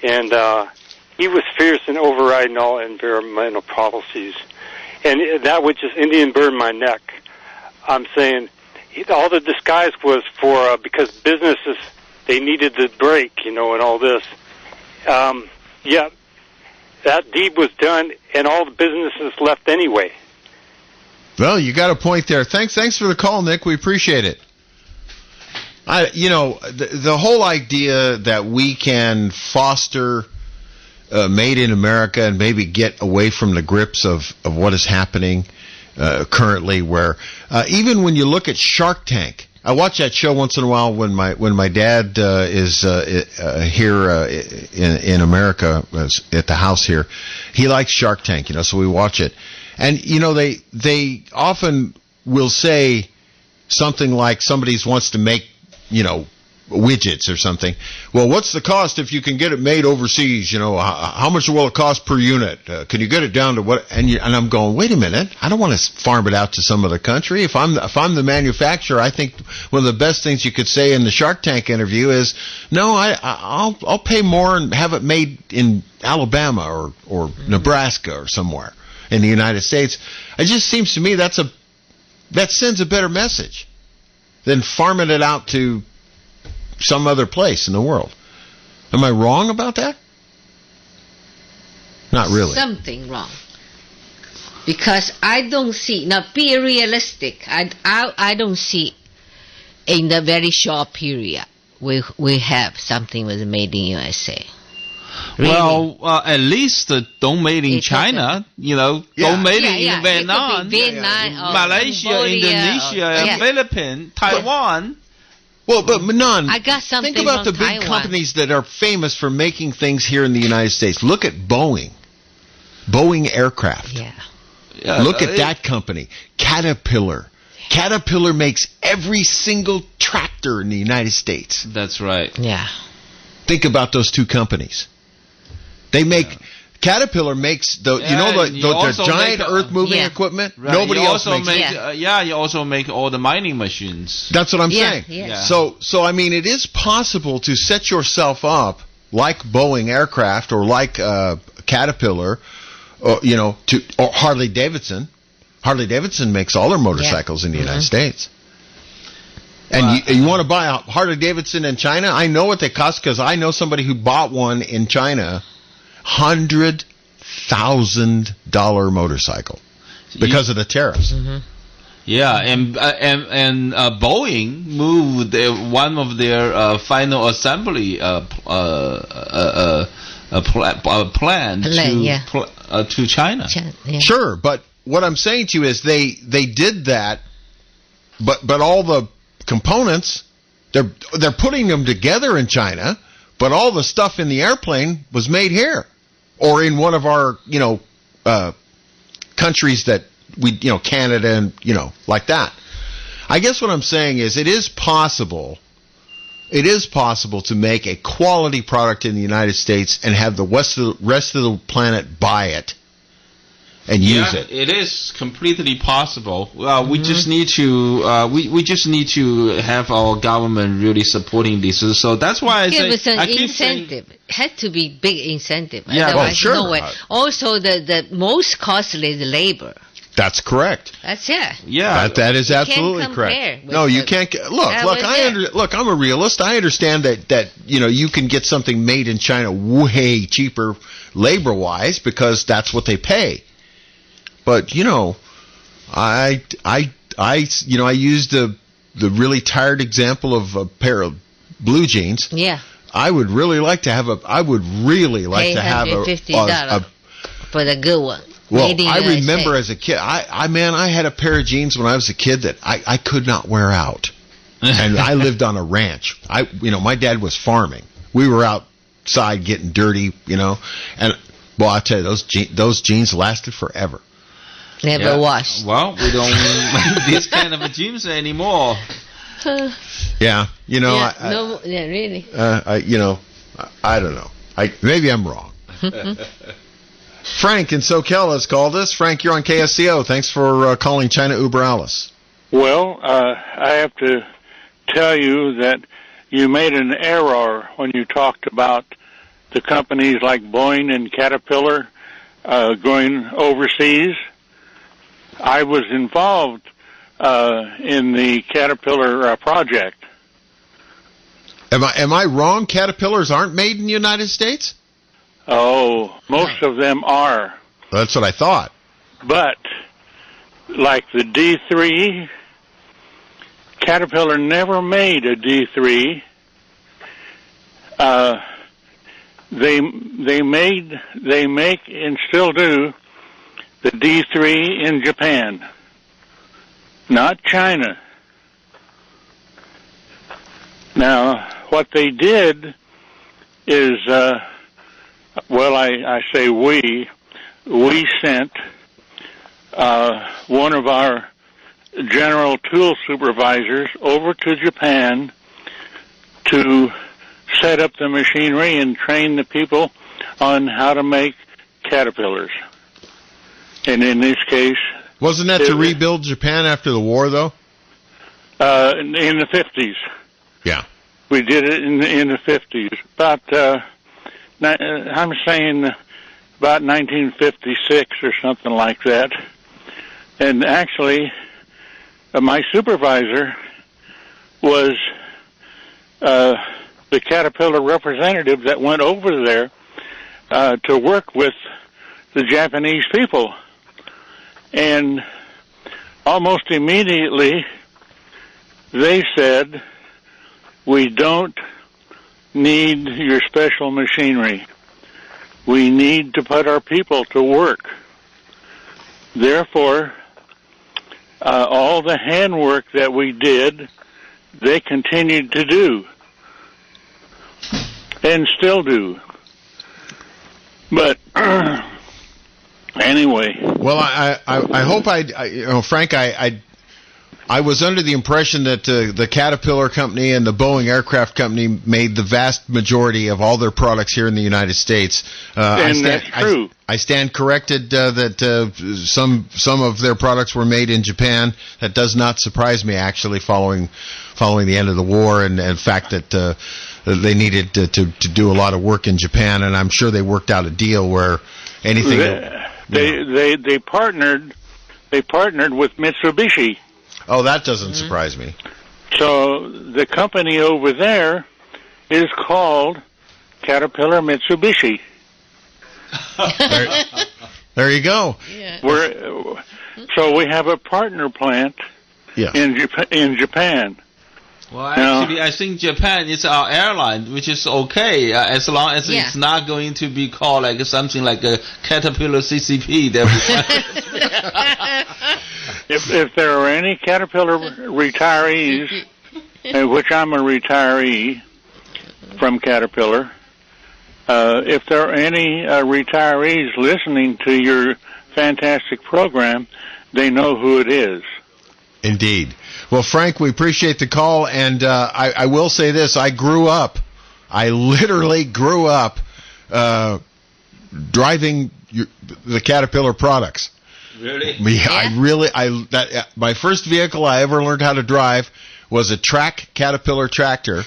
And he was fierce in overriding all environmental policies. And that would just Indian burn my neck. I'm saying all the disguise was for, because businesses, they needed the break, and all this. That deed was done, and all the businesses left anyway. Well, you got a point there. Thanks for the call, Nick. We appreciate it. The whole idea that we can foster made in America and maybe get away from the grips of what is happening currently, where even when you look at Shark Tank, I watch that show once in a while when my dad is here in America at the house here. He likes Shark Tank, so we watch it. And they often will say something like somebody wants to make widgets or something. Well, what's the cost if you can get it made overseas? How much will it cost per unit? Can you get it down to what? And I'm going, wait a minute, I don't want to farm it out to some other country. If I'm the manufacturer, I think one of the best things you could say in the Shark Tank interview is, no, I'll pay more and have it made in Alabama or Nebraska or somewhere in the United States. It just seems to me that sends a better message than farming it out to some other place in the world. Am I wrong about that? Not really. Something wrong. Because I don't see, now be realistic, I don't see in the very short period we have something was made in USA. Really? Well, at least don't made in China, don't made in Vietnam, Malaysia, Cambodia, Indonesia, Philippines, Taiwan. Well, but Manon, I got something think about the big Taiwan. companies that are famous for making things here in the United States. Look at Boeing Aircraft. Yeah. Look at that company. Caterpillar. Caterpillar makes every single tractor in the United States. That's right. Yeah. Think about those two companies. They make Caterpillar makes the giant earth moving equipment. Right. Nobody else makes. Makes you also make all the mining machines. That's what I'm saying. Yeah. So I mean, it is possible to set yourself up like Boeing Aircraft or like Caterpillar, or Harley Davidson. Harley Davidson makes all their motorcycles in the United States. And you want to buy a Harley Davidson in China? I know what they cost because I know somebody who bought one in China, $100,000 motorcycle because of the tariffs. Mm-hmm. Yeah, and Boeing moved one of their final assembly plan to China. Sure, but what I'm saying to you is they did that, but all the components they're putting them together in China, but all the stuff in the airplane was made here or in one of our countries that we Canada and like that. I guess what I'm saying is it is possible to make a quality product in the United States and have the rest of the planet buy it and use it. It is completely possible. We just need to we just need to have our government really supporting this. So that's why I say an incentive. It had to be big incentive. Otherwise, sure. No way. Also, the most costly is labor. That's correct. That's it. Yeah, that is absolutely correct. No, you can't. Look. I'm a realist. I understand that you can get something made in China way cheaper labor wise because that's what they pay. But I used the really tired example of a pair of blue jeans. Yeah. I would really like to have $850 for the good one. Well, I remember as a kid, I had a pair of jeans when I was a kid that I could not wear out. And I lived on a ranch. My dad was farming. We were outside getting dirty, and well, I tell you, those jeans lasted forever. Never washed. Well, we don't make this kind of jeans anymore. Yeah, really. I don't know. Maybe I'm wrong. Frank in SoCal has called us. Frank, you're on KSCO. Thanks for calling China Uber Alice. Well, I have to tell you that you made an error when you talked about the companies like Boeing and Caterpillar going overseas. I was involved in the Caterpillar project. Am I wrong? Caterpillars aren't made in the United States? Oh, most of them are. That's what I thought. But, like the D3, Caterpillar never made a D3. They make and still do the D3 in Japan, not China. Now, what they did is, I say we sent one of our general tool supervisors over to Japan to set up the machinery and train the people on how to make Caterpillars. And in this case... Wasn't that to rebuild Japan after the war, though? In the 50s. Yeah. We did it in the 50s. I'm saying about 1956 or something like that. And actually, my supervisor was the Caterpillar representative that went over there to work with the Japanese people. And almost immediately they said, we don't need your special machinery. We need to put our people to work. Therefore, all the handwork that we did, they continued to do, and still do. But anyway. Well, I hope Frank, I was under the impression that the Caterpillar Company and the Boeing Aircraft Company made the vast majority of all their products here in the United States. And that's true. I stand corrected that some of their products were made in Japan. That does not surprise me, actually, following the end of the war and the fact that they needed to do a lot of work in Japan. And I'm sure they worked out a deal where anything. They partnered with Mitsubishi. Oh, that doesn't surprise me. So the company over there is called Caterpillar Mitsubishi. There you go. Yeah. So we have a partner plant in Japan. Well, actually, I think Japan is our airline, which is okay as long as it's not going to be called like something like a Caterpillar CCP. If there are any Caterpillar retirees, which I'm a retiree from Caterpillar, if there are any retirees listening to your fantastic program, they know who it is. Indeed. Well, Frank, we appreciate the call, and I will say this. I literally grew up driving the Caterpillar products. Really? Yeah, my first vehicle I ever learned how to drive was a Caterpillar tractor,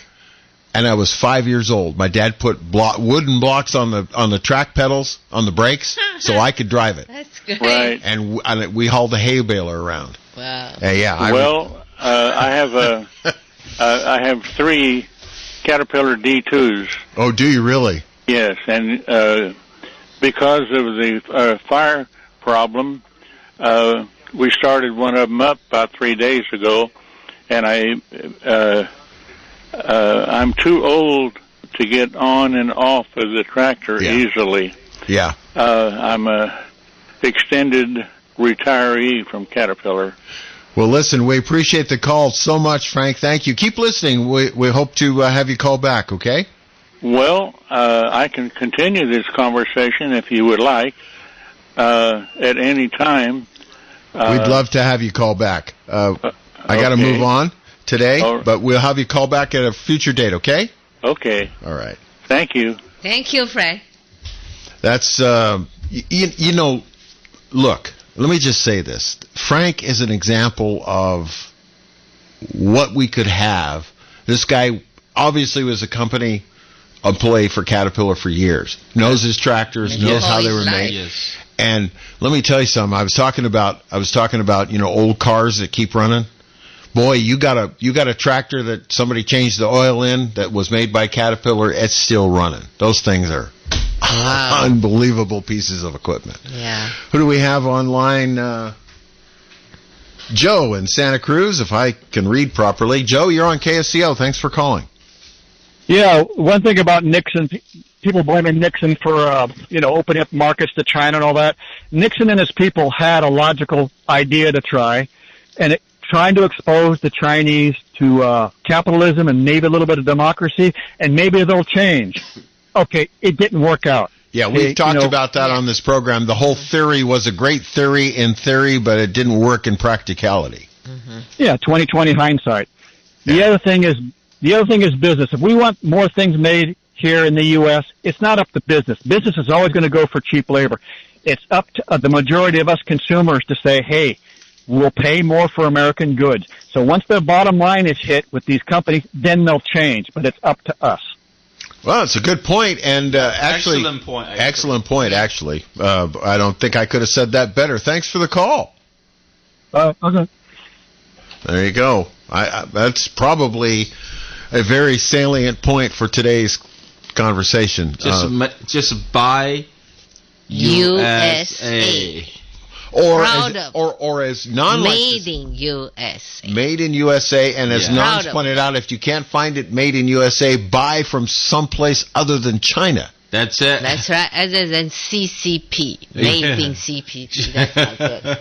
and I was 5 years old. My dad put wooden blocks on the track pedals, on the brakes, so I could drive it. That's great. Right. And we hauled a hay baler around. Wow. I have 3 Caterpillar D2s. Oh, do you really? Yes, and because of the fire problem, we started one of them up about 3 days ago, and I'm too old to get on and off of the tractor easily. Yeah. I'm a extended retiree from Caterpillar. Well, listen, we appreciate the call so much, Frank. Thank you. Keep listening. We hope to have you call back, okay? Well, I can continue this conversation if you would like at any time. We'd love to have you call back. I got to move on today, but we'll have you call back at a future date, okay? Okay. All right. Thank you. Thank you, Frank. That's, look, let me just say this. Frank is an example of what we could have. This guy obviously was a company employee for Caterpillar for years. Knows his tractors, knows how they were made. Yes. And let me tell you something. I was talking about old cars that keep running. Boy, you got a tractor that somebody changed the oil in that was made by Caterpillar. It's still running. Those things are unbelievable pieces of equipment. Yeah. Who do we have online? Joe in Santa Cruz, if I can read properly. Joe, you're on KSCO. Thanks for calling. Yeah, one thing about Nixon, people blaming Nixon for, opening up markets to China and all that. Nixon and his people had a logical idea to try, and trying to expose the Chinese to capitalism and maybe a little bit of democracy, and maybe they'll change. Okay, it didn't work out. Yeah, we've talked about that on this program. The whole theory was a great theory in theory, but it didn't work in practicality. Mm-hmm. Yeah, 20/20 hindsight. Yeah. The other thing is business. If we want more things made here in the U.S., it's not up to business. Business is always going to go for cheap labor. It's up to the majority of us consumers to say, hey, we'll pay more for American goods. So once the bottom line is hit with these companies, then they'll change. But it's up to us. Well, it's a good point, and actually, excellent point. Actually, I don't think I could have said that better. Thanks for the call. Okay. There you go. That's probably a very salient point for today's conversation. Just buy USA. Or as non made in USA. Made in USA, and as Nons pointed out, if you can't find it made in USA, buy from someplace other than China. That's it. That's right, other than CCP. Made in CCP. That's not good.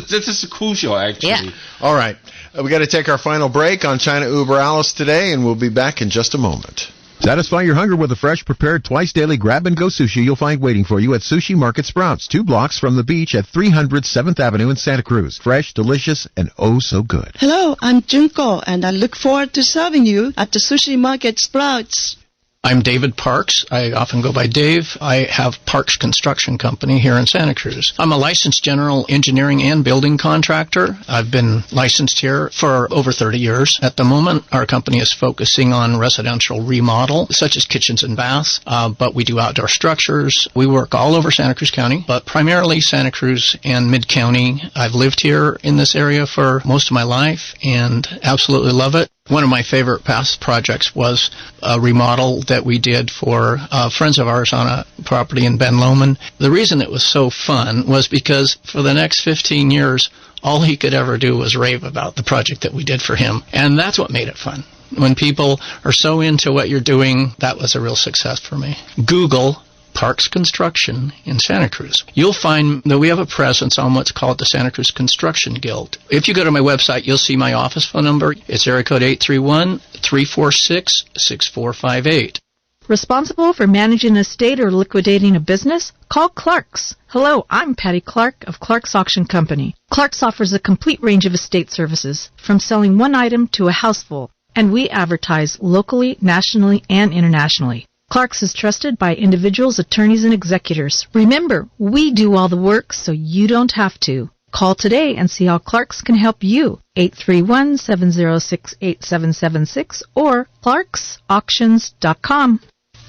This is crucial, actually. Yeah. All right. We got to take our final break on China Uber Alice today, and we'll be back in just a moment. Satisfy your hunger with a fresh, prepared, twice-daily grab-and-go sushi you'll find waiting for you at Sushi Market Sprouts, 2 blocks from the beach at 300 7th Avenue in Santa Cruz. Fresh, delicious, and oh so good. Hello, I'm Junko, and I look forward to serving you at the Sushi Market Sprouts. I'm David Parks. I often go by Dave. I have Parks Construction Company here in Santa Cruz. I'm a licensed general engineering and building contractor. I've been licensed here for over 30 years. At the moment, our company is focusing on residential remodel, such as kitchens and baths, but we do outdoor structures. We work all over Santa Cruz County, but primarily Santa Cruz and Mid-County. I've lived here in this area for most of my life and absolutely love it. One of my favorite past projects was a remodel that we did for friends of ours on a property in Ben Lomond. The reason it was so fun was because for the next 15 years, all he could ever do was rave about the project that we did for him. And that's what made it fun. When people are so into what you're doing, that was a real success for me. Google Parks Construction in Santa Cruz. You'll find that we have a presence on what's called the Santa Cruz Construction Guild. If you go to my website, you'll see my office phone number. It's area code 831-346-6458. Responsible for managing an estate or liquidating a business? Call Clark's. Hello, I'm Patty Clark of Clark's Auction Company. Clark's offers a complete range of estate services, from selling one item to a house full, and we advertise locally, nationally, and internationally. Clark's is trusted by individuals, attorneys, and executors. Remember, we do all the work so you don't have to. Call today and see how Clark's can help you. 831-706-8776 or clarksauctions.com.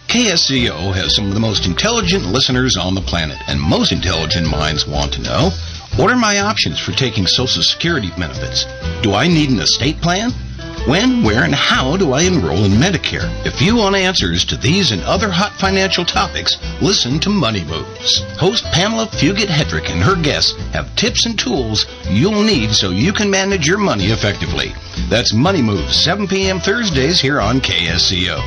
KSCO has some of the most intelligent listeners on the planet, and most intelligent minds want to know, what are my options for taking Social Security benefits? Do I need an estate plan? When, where, and how do I enroll in Medicare? If you want answers to these and other hot financial topics, listen to Money Moves. Host Pamela Fugit-Hedrick and her guests have tips and tools you'll need so you can manage your money effectively. That's Money Moves, 7 p.m. Thursdays here on KSCO.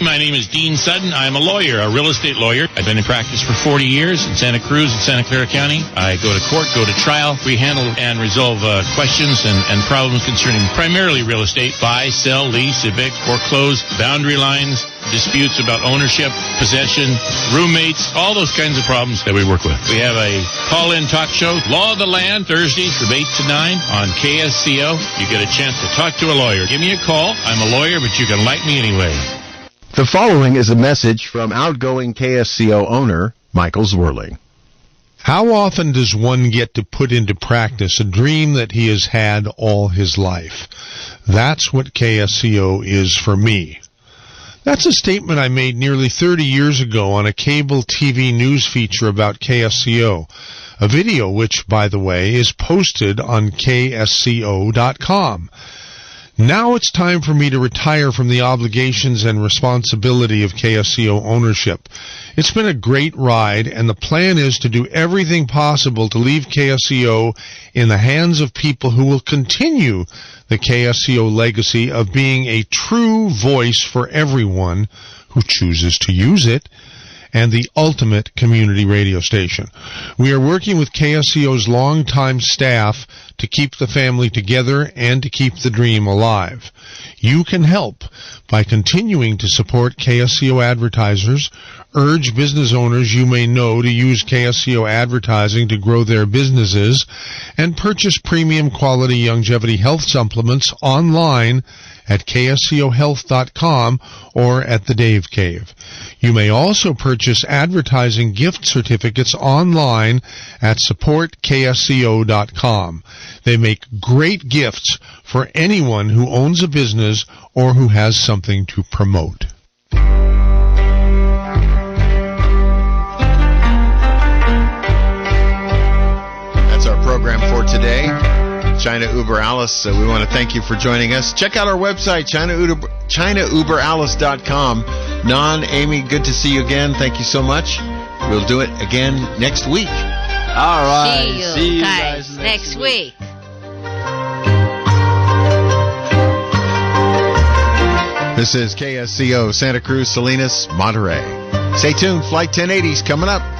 My name is Dean Sutton. I'm a lawyer, a real estate lawyer. I've been in practice for 40 years in Santa Cruz and Santa Clara County. I go to court, go to trial. We handle and resolve questions and problems concerning primarily real estate, buy, sell, lease, evict, foreclose, boundary lines, disputes about ownership, possession, roommates, all those kinds of problems that we work with. We have a call-in talk show, Law of the Land, Thursdays from 8 to 9 on KSCO. You get a chance to talk to a lawyer. Give me a call. I'm a lawyer, but you can like me anyway. The following is a message from outgoing KSCO owner Michael Zwirling. How often does one get to put into practice a dream that he has had all his life? That's what KSCO is for me. That's a statement I made nearly 30 years ago on a cable TV news feature about KSCO, a video which, by the way, is posted on KSCO.com. Now it's time for me to retire from the obligations and responsibility of KSCO ownership. It's been a great ride, and the plan is to do everything possible to leave KSCO in the hands of people who will continue the KSCO legacy of being a true voice for everyone who chooses to use it, and the ultimate community radio station. We are working with KSCO's longtime staff to keep the family together and to keep the dream alive. You can help by continuing to support KSCO advertisers, urge business owners you may know to use KSCO advertising to grow their businesses, and purchase premium quality longevity health supplements online at kscohealth.com or at the Dave Cave. You may also purchase advertising gift certificates online at supportksco.com. They make great gifts for anyone who owns a business or who has something to promote. That's our program for today. China Uber Alice, we want to thank you for joining us. Check out our website, ChinaUberAlice.com. Amy, good to see you again. Thank you so much. We'll do it again next week. All right. See you guys next week. This is KSCO Santa Cruz, Salinas, Monterey. Stay tuned. Flight 1080's coming up.